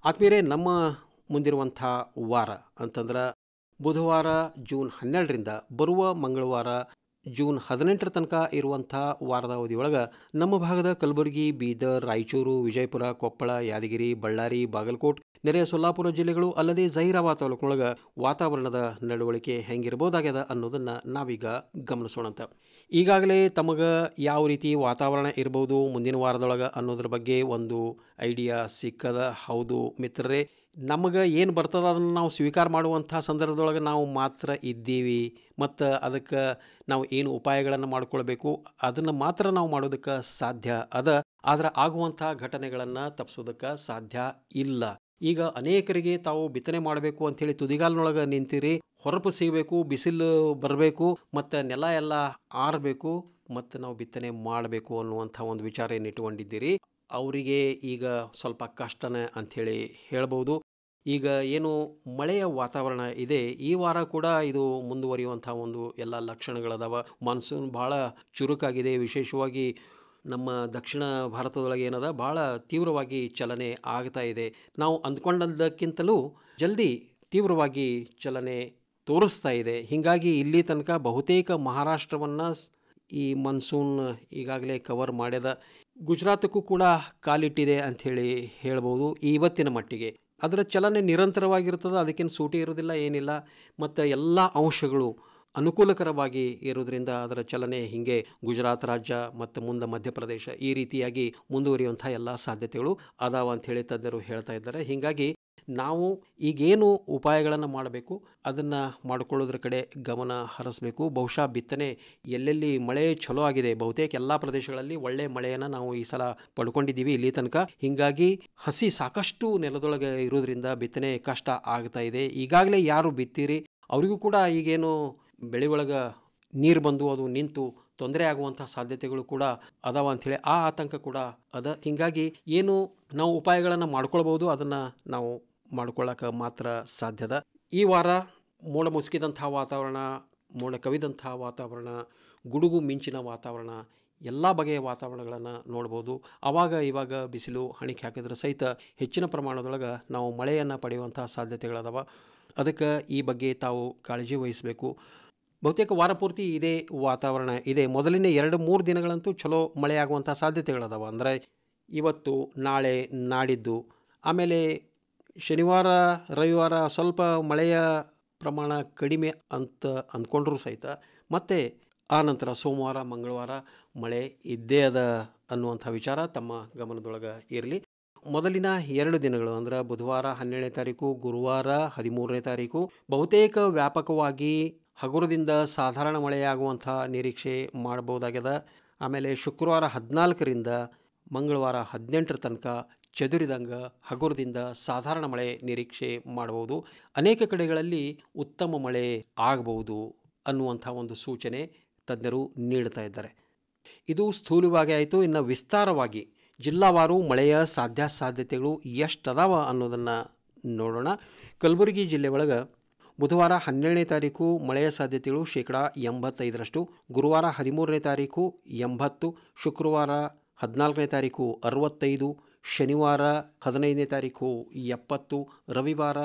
ಆತ್ಮೀಯರೇ, ನಮ್ಮ ಮುಂದಿರುವಂಥ ವಾರ ಅಂತಂದ್ರೆ ಬುಧವಾರ ಜೂನ್ 12ರಿಂದ ಬರುವ ಮಂಗಳವಾರ ಜೂನ್ 18ರ ತನಕ ಇರುವಂಥ ವಾರದ ಅವಧಿಯೊಳಗೆ ನಮ್ಮ ಭಾಗದ ಕಲಬುರಗಿ, ಬೀದರ್, ರಾಯಚೂರು, ವಿಜಯಪುರ, ಕೊಪ್ಪಳ, ಯಾದಗಿರಿ, ಬಳ್ಳಾರಿ, ಬಾಗಲಕೋಟ್, ನೆರೆಯ ಸೊಲ್ಲಾಪುರ ಜಿಲ್ಲೆಗಳು ಅಲ್ಲದೆ ಜಹೀರಾಬಾದ್ ತಾಲೂಕಿನೊಳಗೆ ವಾತಾವರಣದ ನಡವಳಿಕೆ ಹೆಂಗಿರ್ಬೋದಾಗ್ಯದ ಅನ್ನೋದನ್ನು ನಾವೀಗ ಗಮನಿಸೋಣಂತ. ಈಗಾಗಲೇ ತಮಗೆ ಯಾವ ರೀತಿ ವಾತಾವರಣ ಇರ್ಬೋದು ಮುಂದಿನ ವಾರದೊಳಗೆ ಅನ್ನೋದ್ರ ಬಗ್ಗೆ ಒಂದು ಐಡಿಯಾ ಸಿಕ್ಕದ. ಹೌದು ಮಿತ್ರರೇ, ನಮಗೆ ಏನು ಬರ್ತದ ಅದನ್ನು ನಾವು ಸ್ವೀಕಾರ ಮಾಡುವಂಥ ಸಂದರ್ಭದೊಳಗೆ ನಾವು ಮಾತ್ರ ಇದ್ದೀವಿ. ಮತ್ತು ಅದಕ್ಕೆ ನಾವು ಏನು ಉಪಾಯಗಳನ್ನು ಮಾಡಿಕೊಳ್ಬೇಕು ಅದನ್ನು ಮಾತ್ರ ನಾವು ಮಾಡೋದಕ್ಕೆ ಸಾಧ್ಯ ಅದ. ಆದರೆ ಆಗುವಂಥ ಘಟನೆಗಳನ್ನು ತಪ್ಪಿಸೋದಕ್ಕೆ ಸಾಧ್ಯ ಇಲ್ಲ. ಈಗ ಅನೇಕರಿಗೆ ತಾವು ಬಿತ್ತನೆ ಮಾಡಬೇಕು ಅಂಥೇಳಿ ತುದಿಗಾಲಿನೊಳಗೆ ನಿಂತಿರಿ, ಹೊರಪು ಸಿಗಬೇಕು, ಬಿಸಿಲು ಬರಬೇಕು, ಮತ್ತು ನೆಲ ಎಲ್ಲ ಆರಬೇಕು, ಮತ್ತು ನಾವು ಬಿತ್ತನೆ ಮಾಡಬೇಕು ಅನ್ನುವಂಥ ಒಂದು ವಿಚಾರ ಏನು ಇಟ್ಕೊಂಡಿದ್ದೀರಿ ಅವರಿಗೆ ಈಗ ಸ್ವಲ್ಪ ಕಷ್ಟನೇ ಅಂಥೇಳಿ ಹೇಳ್ಬೋದು. ಈಗ ಏನು ಮಳೆಯ ವಾತಾವರಣ ಇದೆ, ಈ ವಾರ ಕೂಡ ಇದು ಮುಂದುವರಿಯುವಂಥ ಒಂದು ಎಲ್ಲ ಲಕ್ಷಣಗಳದಾವ. ಮಾನ್ಸೂನ್ ಭಾಳ ಚುರುಕಾಗಿದೆ. ವಿಶೇಷವಾಗಿ ನಮ್ಮ ದಕ್ಷಿಣ ಭಾರತದೊಳಗೆ ಏನದ ಭಾಳ ತೀವ್ರವಾಗಿ ಚಲನೆ ಆಗ್ತಾ ಇದೆ. ನಾವು ಅಂದ್ಕೊಂಡದ್ದಕ್ಕಿಂತಲೂ ಜಲ್ದಿ ತೀವ್ರವಾಗಿ ಚಲನೆ ತೋರಿಸ್ತಾ ಇದೆ. ಹೀಗಾಗಿ ಇಲ್ಲಿ ತನಕ ಬಹುತೇಕ ಮಹಾರಾಷ್ಟ್ರವನ್ನು ಈ ಮಾನ್ಸೂನ್ ಈಗಾಗಲೇ ಕವರ್ ಮಾಡ್ಯದ. ಗುಜರಾತಕ್ಕೂ ಕೂಡ ಕಾಲಿಟ್ಟಿದೆ ಅಂಥೇಳಿ ಹೇಳ್ಬೋದು ಇವತ್ತಿನ ಮಟ್ಟಿಗೆ. ಅದರ ಚಲನೆ ನಿರಂತರವಾಗಿರ್ತದೆ, ಅದಕ್ಕೇನು ಸೂಟಿ ಇರೋದಿಲ್ಲ, ಏನಿಲ್ಲ. ಮತ್ತು ಎಲ್ಲ ಅಂಶಗಳು ಅನುಕೂಲಕರವಾಗಿ ಇರೋದ್ರಿಂದ ಅದರ ಚಲನೆ ಹೀಗೆ ಗುಜರಾತ್ ರಾಜ್ಯ ಮತ್ತು ಮುಂದೆ ಮಧ್ಯಪ್ರದೇಶ ಈ ರೀತಿಯಾಗಿ ಮುಂದುವರಿಯುವಂಥ ಎಲ್ಲ ಸಾಧ್ಯತೆಗಳು ಅದಾವ ಅಂಥೇಳಿ ತಜ್ಞರು ಹೇಳ್ತಾ ಇದ್ದಾರೆ. ಹೀಗಾಗಿ ನಾವು ಈಗೇನು ಉಪಾಯಗಳನ್ನು ಮಾಡಬೇಕು ಅದನ್ನು ಮಾಡಿಕೊಳ್ಳೋದ್ರ ಕಡೆ ಗಮನ ಹರಿಸಬೇಕು. ಬಹುಶಃ ಬಿತ್ತನೆ ಎಲ್ಲೆಲ್ಲಿ ಮಳೆ ಚಲೋ ಆಗಿದೆ, ಬಹುತೇಕ ಎಲ್ಲ ಪ್ರದೇಶಗಳಲ್ಲಿ ಒಳ್ಳೆ ಮಳೆಯನ್ನು ನಾವು ಈ ಸಲ ಪಡ್ಕೊಂಡಿದ್ದೀವಿ ಇಲ್ಲಿ ತನಕ. ಹೀಗಾಗಿ ಹಸಿ ಸಾಕಷ್ಟು ನೆಲದೊಳಗೆ ಇರೋದ್ರಿಂದ ಬಿತ್ತನೆ ಕಷ್ಟ ಆಗ್ತಾ ಇದೆ. ಈಗಾಗಲೇ ಯಾರು ಬಿತ್ತೀರಿ ಅವರಿಗೂ ಕೂಡ ಈಗೇನು ಬೆಳೆ ಒಳಗೆ ನೀರು ಬಂದು ಅದು ನಿಂತು ತೊಂದರೆ ಆಗುವಂಥ ಸಾಧ್ಯತೆಗಳು ಕೂಡ ಅದಾವ ಅಂಥೇಳಿ ಆ ಆತಂಕ ಕೂಡ ಅದ. ಹೀಗಾಗಿ ಏನು ನಾವು ಉಪಾಯಗಳನ್ನು ಮಾಡ್ಕೊಳ್ಬೋದು ಅದನ್ನು ನಾವು ಮಾಡ್ಕೊಳ್ಳೋಕೆ ಮಾತ್ರ ಸಾಧ್ಯದ. ಈ ವಾರ ಮೋಡ ಮುಸುಕಿದಂಥ ವಾತಾವರಣ, ಮೋಡ ಕವಿದಂಥ ವಾತಾವರಣ, ಗುಡುಗು ಮಿಂಚಿನ ವಾತಾವರಣ, ಎಲ್ಲ ಬಗೆಯ ವಾತಾವರಣಗಳನ್ನು ನೋಡ್ಬೋದು. ಆವಾಗ ಇವಾಗ ಬಿಸಿಲು ಹಣಿಕೆ ಹಾಕಿದ್ರೆ ಸಹಿತ ಹೆಚ್ಚಿನ ಪ್ರಮಾಣದೊಳಗೆ ನಾವು ಮಳೆಯನ್ನು ಪಡೆಯುವಂಥ ಸಾಧ್ಯತೆಗಳದಾವ. ಅದಕ್ಕೆ ಈ ಬಗ್ಗೆ ತಾವು ಕಾಳಜಿ ವಹಿಸಬೇಕು. ಬಹುತೇಕ ವಾರ ಪೂರ್ತಿ ಇದೇ ವಾತಾವರಣ ಇದೆ. ಮೊದಲಿನ 2-3 ದಿನಗಳಂತೂ ಚಲೋ ಮಳೆ ಆಗುವಂಥ ಸಾಧ್ಯತೆಗಳದಾವ. ಅಂದರೆ ಇವತ್ತು, ನಾಳೆ, ನಾಡಿದ್ದು. ಆಮೇಲೆ ಶನಿವಾರ, ರವಿವಾರ ಸ್ವಲ್ಪ ಮಳೆಯ ಪ್ರಮಾಣ ಕಡಿಮೆ ಅಂತ ಅಂದ್ಕೊಂಡ್ರೂ ಸಹಿತ ಮತ್ತೆ ಆ ನಂತರ ಸೋಮವಾರ, ಮಂಗಳವಾರ ಮಳೆ ಇದ್ದೇ ಅದ ಅನ್ನುವಂಥ ವಿಚಾರ ತಮ್ಮ ಗಮನದೊಳಗೆ ಇರಲಿ. ಮೊದಲಿನ 2 ದಿನಗಳು ಅಂದರೆ ಬುಧವಾರ 12ನೇ ತಾರೀಕು, ಗುರುವಾರ 13ನೇ ತಾರೀಕು ಬಹುತೇಕ ವ್ಯಾಪಕವಾಗಿ ಹಗುರದಿಂದ ಸಾಧಾರಣ ಮಳೆಯಾಗುವಂಥ ನಿರೀಕ್ಷೆ ಮಾಡಬಹುದಾಗ್ಯದ. ಆಮೇಲೆ ಶುಕ್ರವಾರ 14ರಿಂದ ಮಂಗಳವಾರ 18ರ ತನಕ ಚದುರಿದಂಗೆ ಹಗುರದಿಂದ ಸಾಧಾರಣ ಮಳೆ ನಿರೀಕ್ಷೆ ಮಾಡಬಹುದು. ಅನೇಕ ಕಡೆಗಳಲ್ಲಿ ಉತ್ತಮ ಮಳೆ ಆಗಬಹುದು ಅನ್ನುವಂಥ ಒಂದು ಸೂಚನೆ ತಜ್ಞರು ನೀಡ್ತಾ ಇದ್ದಾರೆ. ಇದು ಸ್ಥೂಲವಾಗಿ ಆಯಿತು. ಇನ್ನು ವಿಸ್ತಾರವಾಗಿ ಜಿಲ್ಲಾವಾರು ಮಳೆಯ ಸಾಧ್ಯತೆಗಳು ಎಷ್ಟದಾವ ಅನ್ನೋದನ್ನು ನೋಡೋಣ. ಕಲಬುರಗಿ ಜಿಲ್ಲೆ ಒಳಗೆ ಬುಧವಾರ 12ನೇ ತಾರೀಕು ಮಳೆಯ ಸಾಧ್ಯತೆಗಳು 85%, ಗುರುವಾರ 13ನೇ ತಾರೀಕು 80%, ಶುಕ್ರವಾರ 14ನೇ ತಾರೀಕು 65%, ಶನಿವಾರ 15ನೇ ತಾರೀಕು 70%, ರವಿವಾರ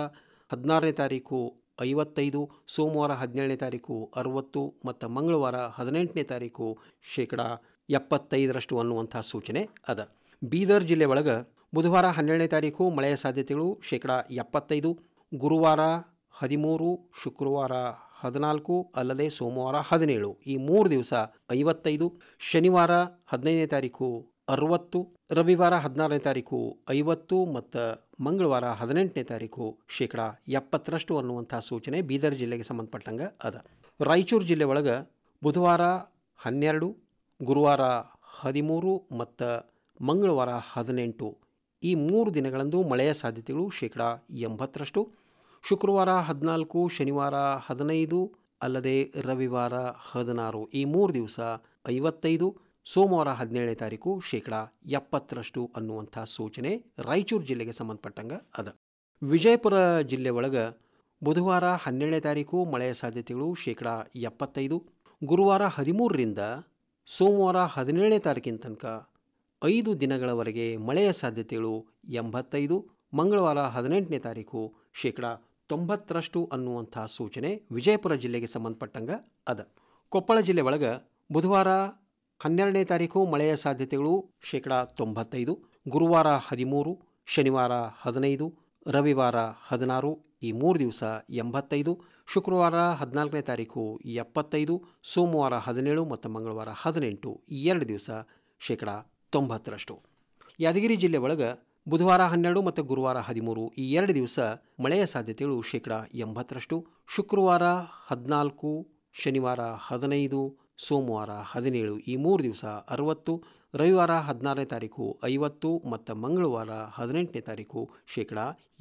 16ನೇ ತಾರೀಕು 55, ಸೋಮವಾರ 17ನೇ ತಾರೀಕು 60 ಮತ್ತು ಮಂಗಳವಾರ 18ನೇ ತಾರೀಕು ಶೇಕಡ 75ರಷ್ಟು ಅನ್ನುವಂಥ ಸೂಚನೆ ಅದ. ಬೀದರ್ ಜಿಲ್ಲೆ ಒಳಗೆ ಬುಧವಾರ 12ನೇ ತಾರೀಕು ಮಳೆಯ ಸಾಧ್ಯತೆಗಳು ಶೇಕಡ 75, ಗುರುವಾರ 13, ಶುಕ್ರವಾರ 14 ಅಲ್ಲದೆ ಸೋಮವಾರ 17, ಈ 3 ದಿವಸ 55, ಶನಿವಾರ 15ನೇ ತಾರೀಕು 60, ರವಿವಾರ 16ನೇ ತಾರೀಕು 50 ಮತ್ತು ಮಂಗಳವಾರ 18ನೇ ತಾರೀಕು ಶೇಕಡ 70ರಷ್ಟು ಅನ್ನುವಂಥ ಸೂಚನೆ ಬೀದರ್ ಜಿಲ್ಲೆಗೆ ಸಂಬಂಧಪಟ್ಟಂಗೆ ಅದ. ರಾಯಚೂರು ಜಿಲ್ಲೆ ಒಳಗೆ ಬುಧವಾರ 12, ಗುರುವಾರ 13 ಮತ್ತು ಮಂಗಳವಾರ 18, ಈ 3 ದಿನಗಳಂದು ಮಳೆಯ ಸಾಧ್ಯತೆಗಳು ಶೇಕಡ 80ರಷ್ಟು. ಶುಕ್ರವಾರ 14, ಶನಿವಾರ 15 ಅಲ್ಲದೆ ರವಿವಾರ 16, ಈ 3 ದಿವಸ 55, ಸೋಮವಾರ 17ನೇ ತಾರೀಕು ಶೇಕಡ 70ರಷ್ಟು ಅನ್ನುವಂಥ ಸೂಚನೆ ರಾಯಚೂರು ಜಿಲ್ಲೆಗೆ ಸಂಬಂಧಪಟ್ಟಂಗೆ ಅದ. ವಿಜಯಪುರ ಜಿಲ್ಲೆ ಒಳಗೆ ಬುಧವಾರ 12ನೇ ತಾರೀಕು ಮಳೆಯ ಸಾಧ್ಯತೆಗಳು ಶೇಕಡ 75, ಗುರುವಾರ 13ರಿಂದ ಸೋಮವಾರ 17ನೇ ತಾರೀಕಿನ ತನಕ 5 ದಿನಗಳವರೆಗೆ ಮಳೆಯ ಸಾಧ್ಯತೆಗಳು 85, ಮಂಗಳವಾರ 18ನೇ ತಾರೀಕು ಶೇಕಡ 90ರಷ್ಟು ಅನ್ನುವಂಥ ಸೂಚನೆ ವಿಜಯಪುರ ಜಿಲ್ಲೆಗೆ ಸಂಬಂಧಪಟ್ಟಂಗೆ ಅದ. ಕೊಪ್ಪಳ ಜಿಲ್ಲೆ ಒಳಗೆ ಬುಧವಾರ 12ನೇ ತಾರೀಕು ಮಳೆಯ ಸಾಧ್ಯತೆಗಳು ಶೇಕಡ 95, ಗುರುವಾರ 13, ಶನಿವಾರ 15, ರವಿವಾರ 16, ಈ 3 ದಿವಸ 85, ಶುಕ್ರವಾರ 14ನೇ ತಾರೀಕು 75, ಸೋಮವಾರ 17 ಮತ್ತು ಮಂಗಳವಾರ 18, ಈ 2 ದಿವಸ ಶೇಕಡ 90ರಷ್ಟು. ಯಾದಗಿರಿ ಜಿಲ್ಲೆ ಒಳಗೆ ಬುಧವಾರ 12 ಮತ್ತು ಗುರುವಾರ 13, ಈ 2 ದಿವಸ ಮಳೆಯ ಸಾಧ್ಯತೆಗಳು ಶೇಕಡ 80ರಷ್ಟು. ಶುಕ್ರವಾರ 14, ಶನಿವಾರ 15, ಸೋಮವಾರ 17, ಈ 3 ದಿವಸ 60, ರವಿವಾರ 16ನೇ ತಾರೀಕು 50 ಮತ್ತು ಮಂಗಳವಾರ 18ನೇ ತಾರೀಕು ಶೇಕಡ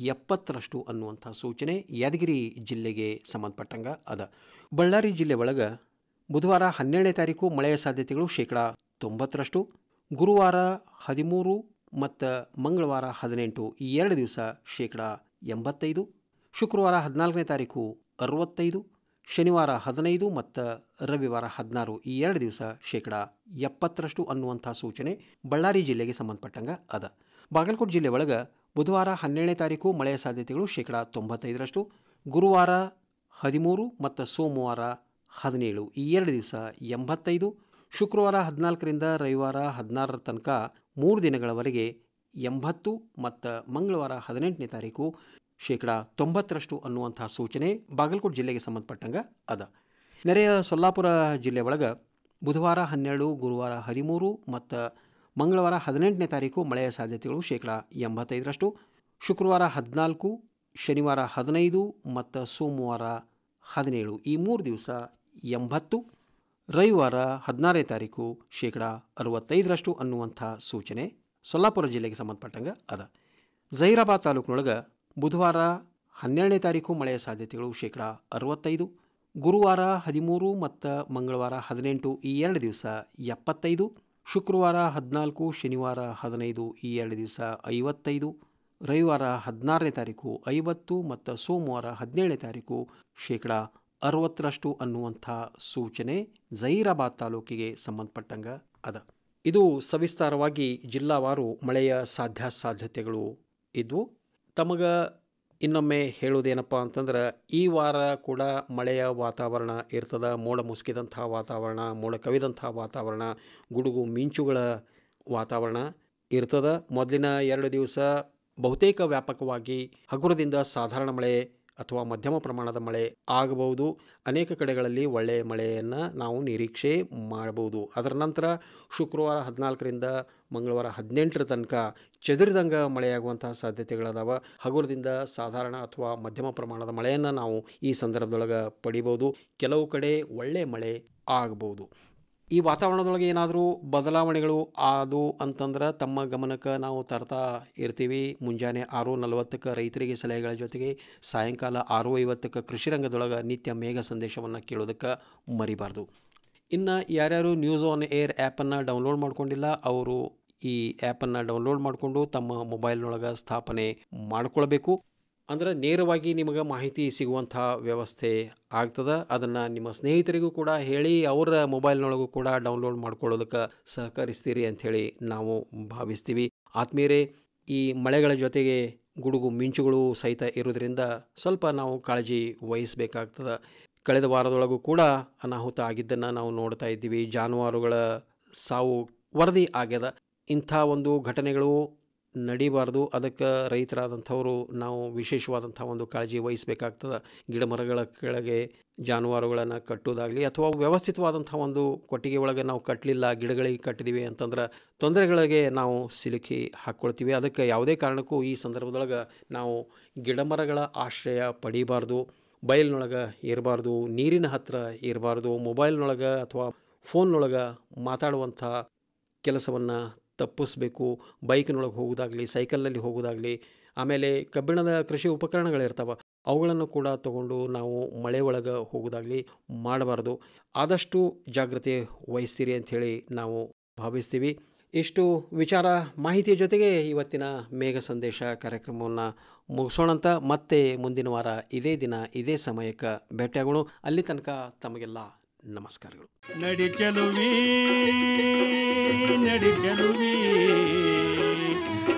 70ರಷ್ಟು ಅನ್ನುವಂಥ ಸೂಚನೆ ಯಾದಗಿರಿ ಜಿಲ್ಲೆಗೆ ಸಂಬಂಧಪಟ್ಟಂಗೆ ಅದ. ಬಳ್ಳಾರಿ ಜಿಲ್ಲೆ ಒಳಗೆ ಬುಧವಾರ 12ನೇ ತಾರೀಕು ಮಳೆಯ ಸಾಧ್ಯತೆಗಳು ಶೇಕಡ 90ರಷ್ಟು, ಗುರುವಾರ 13 ಮತ್ತು ಮಂಗಳವಾರ 18, ಈ 2 ದಿವಸ ಶೇಕಡ 85, ಶುಕ್ರವಾರ 14ನೇ ತಾರೀಕು 65, ಶನಿವಾರ 15 ಮತ್ತು ರವಿವಾರ 16, ಈ 2 ದಿವಸ ಶೇಕಡ 70ರಷ್ಟು ಅನ್ನುವಂಥ ಸೂಚನೆ ಬಳ್ಳಾರಿ ಜಿಲ್ಲೆಗೆ ಸಂಬಂಧಪಟ್ಟಂಗೆ ಅದ. ಬಾಗಲಕೋಟೆ ಜಿಲ್ಲೆ ಒಳಗೆ ಬುಧವಾರ 12ನೇ ತಾರೀಕು ಮಳೆಯ ಸಾಧ್ಯತೆಗಳು ಶೇಕಡ 95ರಷ್ಟು, ಗುರುವಾರ 13 ಮತ್ತು ಸೋಮವಾರ 17, ಈ 2 ದಿವಸ 85, ಶುಕ್ರವಾರ 14ರಿಂದ ರವಿವಾರ 16ರ ತನಕ 3 ದಿನಗಳವರೆಗೆ 80 ಮತ್ತು ಮಂಗಳವಾರ 18ನೇ ತಾರೀಕು ಶೇಕಡ 90ರಷ್ಟು ಅನ್ನುವಂಥ ಸೂಚನೆ ಬಾಗಲಕೋಟೆ ಜಿಲ್ಲೆಗೆ ಸಂಬಂಧಪಟ್ಟಂಗೆ ಅದ. ನೆರೆಯ ಸೊಲ್ಲಾಪುರ ಜಿಲ್ಲೆ ಒಳಗೆ ಬುಧವಾರ 12, ಗುರುವಾರ 13 ಮತ್ತು ಮಂಗಳವಾರ 18ನೇ ತಾರೀಕು ಮಳೆಯ ಸಾಧ್ಯತೆಗಳು ಶೇಕಡ 85ರಷ್ಟು, ಶುಕ್ರವಾರ 14, ಶನಿವಾರ 15 ಮತ್ತು ಸೋಮವಾರ 17, ಈ 3 ದಿವಸ 80, ರವಿವಾರ 16ನೇ ತಾರೀಕು ಶೇಕಡ 65ರಷ್ಟು ಅನ್ನುವಂಥ ಸೂಚನೆ ಸೊಲ್ಲಾಪುರ ಜಿಲ್ಲೆಗೆ ಸಂಬಂಧಪಟ್ಟಂಗೆ ಅದ. ಜಹೀರಾಬಾದ್ ತಾಲೂಕಿನೊಳಗೆ ಬುಧವಾರ 12ನೇ ತಾರೀಕು ಮಳೆಯ ಸಾಧ್ಯತೆಗಳು ಶೇಕಡ 65, ಗುರುವಾರ 13 ಮತ್ತು ಮಂಗಳವಾರ 18, ಈ 2 ದಿವಸ 75, ಶುಕ್ರವಾರ 14, ಶನಿವಾರ 15, ಈ 2 ದಿವಸ 55, ರವಿವಾರ 16ನೇ ತಾರೀಕು 50 ಮತ್ತು ಸೋಮವಾರ 17ನೇ ತಾರೀಕು ಶೇಕಡ 60ರಷ್ಟು ಅನ್ನುವಂಥ ಸೂಚನೆ ಜಹೀರಾಬಾದ್ ತಾಲೂಕಿಗೆ ಸಂಬಂಧಪಟ್ಟಂಗೆ ಅದ. ಇದು ಸವಿಸ್ತಾರವಾಗಿ ಜಿಲ್ಲಾವಾರು ಮಳೆಯ ಸಾಧ್ಯತೆಗಳು ಇದ್ವು. ತಮಗೆ ಇನ್ನೊಮ್ಮೆ ಹೇಳೋದೇನಪ್ಪ ಅಂತಂದ್ರೆ ಈ ವಾರ ಕೂಡ ಮಳೆಯ ವಾತಾವರಣ ಇರ್ತದೆ. ಮೋಡ ಮುಸುಕಿದಂಥ ವಾತಾವರಣ, ಮೋಡ ಕವಿದಂಥ ವಾತಾವರಣ, ಗುಡುಗು ಮಿಂಚುಗಳ ವಾತಾವರಣ ಇರ್ತದೆ. ಮೊದಲಿನ 2 ದಿವಸ ಬಹುತೇಕ ವ್ಯಾಪಕವಾಗಿ ಹಗುರದಿಂದ ಸಾಧಾರಣ ಮಳೆ ಅಥವಾ ಮಧ್ಯಮ ಪ್ರಮಾಣದ ಮಳೆ ಆಗಬಹುದು. ಅನೇಕ ಕಡೆಗಳಲ್ಲಿ ಒಳ್ಳೆಯ ಮಳೆಯನ್ನು ನಾವು ನಿರೀಕ್ಷೆ ಮಾಡಬಹುದು. ಅದರ ನಂತರ ಶುಕ್ರವಾರ 14ರಿಂದ ಮಂಗಳವಾರ 18ರ ತನಕ ಚದುರಿದಂಗೆ ಮಳೆಯಾಗುವಂಥ ಸಾಧ್ಯತೆಗಳದಾವ. ಹಗುರದಿಂದ ಸಾಧಾರಣ ಅಥವಾ ಮಧ್ಯಮ ಪ್ರಮಾಣದ ಮಳೆಯನ್ನು ನಾವು ಈ ಸಂದರ್ಭದೊಳಗೆ ಪಡಿಬೋದು. ಕೆಲವು ಕಡೆ ಒಳ್ಳೆಯ ಮಳೆ ಆಗಬಹುದು. ಈ ವಾತಾವರಣದೊಳಗೆ ಏನಾದರೂ ಬದಲಾವಣೆಗಳು ಆದವು ಅಂತಂದ್ರೆ ತಮ್ಮ ಗಮನಕ್ಕೆ ನಾವು ತರ್ತಾ ಇರ್ತೀವಿ. ಮುಂಜಾನೆ 6:40ಕ್ಕೆ ರೈತರಿಗೆ ಸಲಹೆಗಳ ಜೊತೆಗೆ ಸಾಯಂಕಾಲ 6:50ಕ್ಕೆ ಕೃಷಿ ರಂಗದೊಳಗೆ ನಿತ್ಯ ಮೇಘ ಸಂದೇಶವನ್ನು ಕೇಳೋದಕ್ಕೆ ಮರಿಬಾರ್ದು. ಇನ್ನು ಯಾರ್ಯಾರು ನ್ಯೂಸ್ ಆನ್ ಏರ್ ಆ್ಯಪನ್ನು ಡೌನ್ಲೋಡ್ ಮಾಡ್ಕೊಂಡಿಲ್ಲ ಅವರು ಈ ಆ್ಯಪನ್ನು ಡೌನ್ಲೋಡ್ ಮಾಡಿಕೊಂಡು ತಮ್ಮ ಮೊಬೈಲ್ನೊಳಗೆ ಸ್ಥಾಪನೆ ಮಾಡಿಕೊಳ್ಬೇಕು. ಅಂದ್ರೆ ನೇರವಾಗಿ ನಿಮಗೆ ಮಾಹಿತಿ ಸಿಗುವಂಥ ವ್ಯವಸ್ಥೆ ಆಗ್ತದೆ. ಅದನ್ನು ನಿಮ್ಮ ಸ್ನೇಹಿತರಿಗೂ ಕೂಡ ಹೇಳಿ ಅವರ ಮೊಬೈಲ್ನೊಳಗೂ ಕೂಡ ಡೌನ್ಲೋಡ್ ಮಾಡ್ಕೊಳ್ಳೋದಕ್ಕೆ ಸಹಕರಿಸ್ತೀರಿ ಅಂಥೇಳಿ ನಾವು ಭಾವಿಸ್ತೀವಿ. ಆತ್ಮೀಯರೇ, ಈ ಮಳೆಗಳ ಜೊತೆಗೆ ಗುಡುಗು ಮಿಂಚುಗಳು ಸಹಿತ ಇರೋದ್ರಿಂದ ಸ್ವಲ್ಪ ನಾವು ಕಾಳಜಿ ವಹಿಸಬೇಕಾಗ್ತದೆ. ಕಳೆದ ವಾರದೊಳಗೂ ಕೂಡ ಅನಾಹುತ ಆಗಿದ್ದನ್ನು ನಾವು ನೋಡ್ತಾ ಇದ್ದೀವಿ. ಜಾನುವಾರುಗಳ ಸಾವು ವರದಿ ಆಗ್ಯದ. ಇಂಥ ಒಂದು ಘಟನೆಗಳು ನಡೀಬಾರ್ದು. ಅದಕ್ಕೆ ರೈತರಾದಂಥವರು ನಾವು ವಿಶೇಷವಾದಂಥ ಒಂದು ಕಾಳಜಿ ವಹಿಸಬೇಕಾಗ್ತದೆ. ಗಿಡ ಮರಗಳ ಕೆಳಗೆ ಜಾನುವಾರುಗಳನ್ನು ಕಟ್ಟೋದಾಗಲಿ ಅಥವಾ ವ್ಯವಸ್ಥಿತವಾದಂಥ ಒಂದು ಕೊಟ್ಟಿಗೆ ಒಳಗೆ ನಾವು ಕಟ್ಟಲಿಲ್ಲ, ಗಿಡಗಳಿಗೆ ಕಟ್ಟಿದ್ದೀವಿ ಅಂತಂದ್ರೆ ತೊಂದರೆಗಳಿಗೆ ನಾವು ಸಿಲುಕಿ ಹಾಕ್ಕೊಳ್ತೀವಿ. ಅದಕ್ಕೆ ಯಾವುದೇ ಕಾರಣಕ್ಕೂ ಈ ಸಂದರ್ಭದೊಳಗೆ ನಾವು ಗಿಡ ಮರಗಳ ಆಶ್ರಯ ಪಡೀಬಾರ್ದು, ಬಯಲಿನೊಳಗೆ ಇರಬಾರ್ದು, ನೀರಿನ ಹತ್ತಿರ ಇರಬಾರ್ದು, ಮೊಬೈಲ್ನೊಳಗೆ ಅಥವಾ ಫೋನ್ನೊಳಗೆ ಮಾತಾಡುವಂಥ ಕೆಲಸವನ್ನು ತಪ್ಪಿಸ್ಬೇಕು. ಬೈಕ್ನೊಳಗೆ ಹೋಗೋದಾಗಲಿ, ಸೈಕಲ್ನಲ್ಲಿ ಹೋಗೋದಾಗಲಿ, ಆಮೇಲೆ ಕಬ್ಬಿಣದ ಕೃಷಿ ಉಪಕರಣಗಳಿರ್ತಾವೆ ಅವುಗಳನ್ನು ಕೂಡ ತಗೊಂಡು ನಾವು ಮಳೆ ಒಳಗೆ ಹೋಗೋದಾಗಲಿ ಮಾಡಬಾರ್ದು. ಆದಷ್ಟು ಜಾಗ್ರತೆ ವಹಿಸ್ತೀರಿ ಅಂಥೇಳಿ ನಾವು ಭಾವಿಸ್ತೀವಿ. ಇಷ್ಟು ವಿಚಾರ ಮಾಹಿತಿಯ ಜೊತೆಗೆ ಇವತ್ತಿನ ಮೇಘ ಸಂದೇಶ ಕಾರ್ಯಕ್ರಮವನ್ನು ಮುಗಿಸೋಣಂತ. ಮತ್ತೆ ಮುಂದಿನ ವಾರ ಇದೇ ದಿನ ಇದೇ ಸಮಯಕ್ಕೆ ಭೇಟಿಯಾಗೋಣ. ಅಲ್ಲಿ ತನಕ ತಮಗೆಲ್ಲ ನಮಸ್ಕಾರಗಳು. ನಡಿ ಚೆಲುವಿ ನಡಿ ಚೆಲುವಿ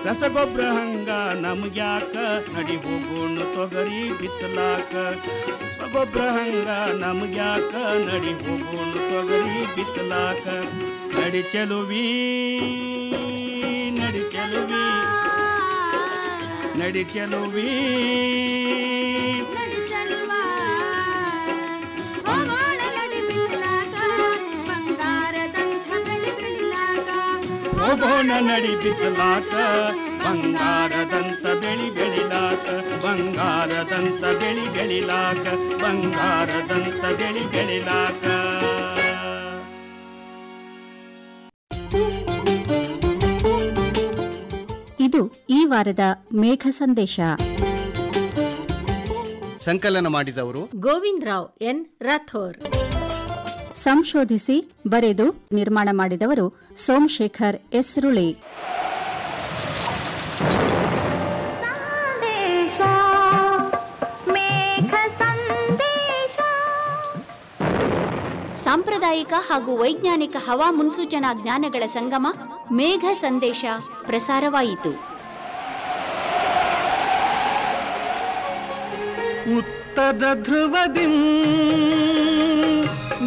ರಸಗೊಬ್ಬರ ಹಂಗ ನಮ್ಗ್ಯಾಕ, ನಡಿ ಹೋಗೋಣ ತೊಗರಿ ಬಿತ್ತಲಾಕ. ರಸಗೊಬ್ಬರ ಹಂಗ ನಮ್ಗ್ಯಾಕ, ನಡಿ ಹೋಗೋಣ ತೊಗರಿ ಬಿತ್ತಲಾಕ. ನಡಿ ಚೆಲುವಿ ನಡಿ ಚೆಲುವಿ ನಡಿ ಚೆಲುವಿ ಹೋಗೋಣ ನಡಿ ಬಿತ್ತಲಾಕ, ಬಂಗಾರದಂತ ಬೆಳಿ ಬೆಳಿಲಾಕ. ಬಂಗಾರದಂತ ಬೆಳಿ ಬೆಳಿಲಾಕ, ಬಂಗಾರದಂತ ಬೆಳಿ ಬೆಳಿಲಾಕ. ಇದು ಈ ವಾರದ ಮೇಘ ಸಂದೇಶ. ಸಂಕಲನ ಮಾಡಿದವರು ಗೋವಿಂದರಾವ್ ಎನ್ ರಾಥೋರ್. ಸಂಶೋಧಿಸಿ ಬರೆದು ನಿರ್ಮಾಣ ಮಾಡಿದವರು ಸೋಮಶೇಖರ್ ಎಸ್ ರುಳಿ. ಸಾಂಪ್ರದಾಯಿಕ ಹಾಗೂ ವೈಜ್ಞಾನಿಕ ಹವಾ ಮುನ್ಸೂಚನಾ ಜ್ಞಾನಗಳ ಸಂಗಮ ಮೇಘ ಸಂದೇಶ ಪ್ರಸಾರವಾಯಿತು. ಉತ್ತರ ಧ್ರುವದಿ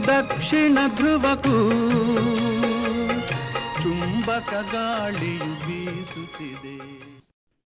ದಕ್ಷಿಣ ಧ್ರುವಕ್ಕೂ ಚುಂಬಕ ಗಾಳಿಯು ಬೀಸುತ್ತಿದೆ.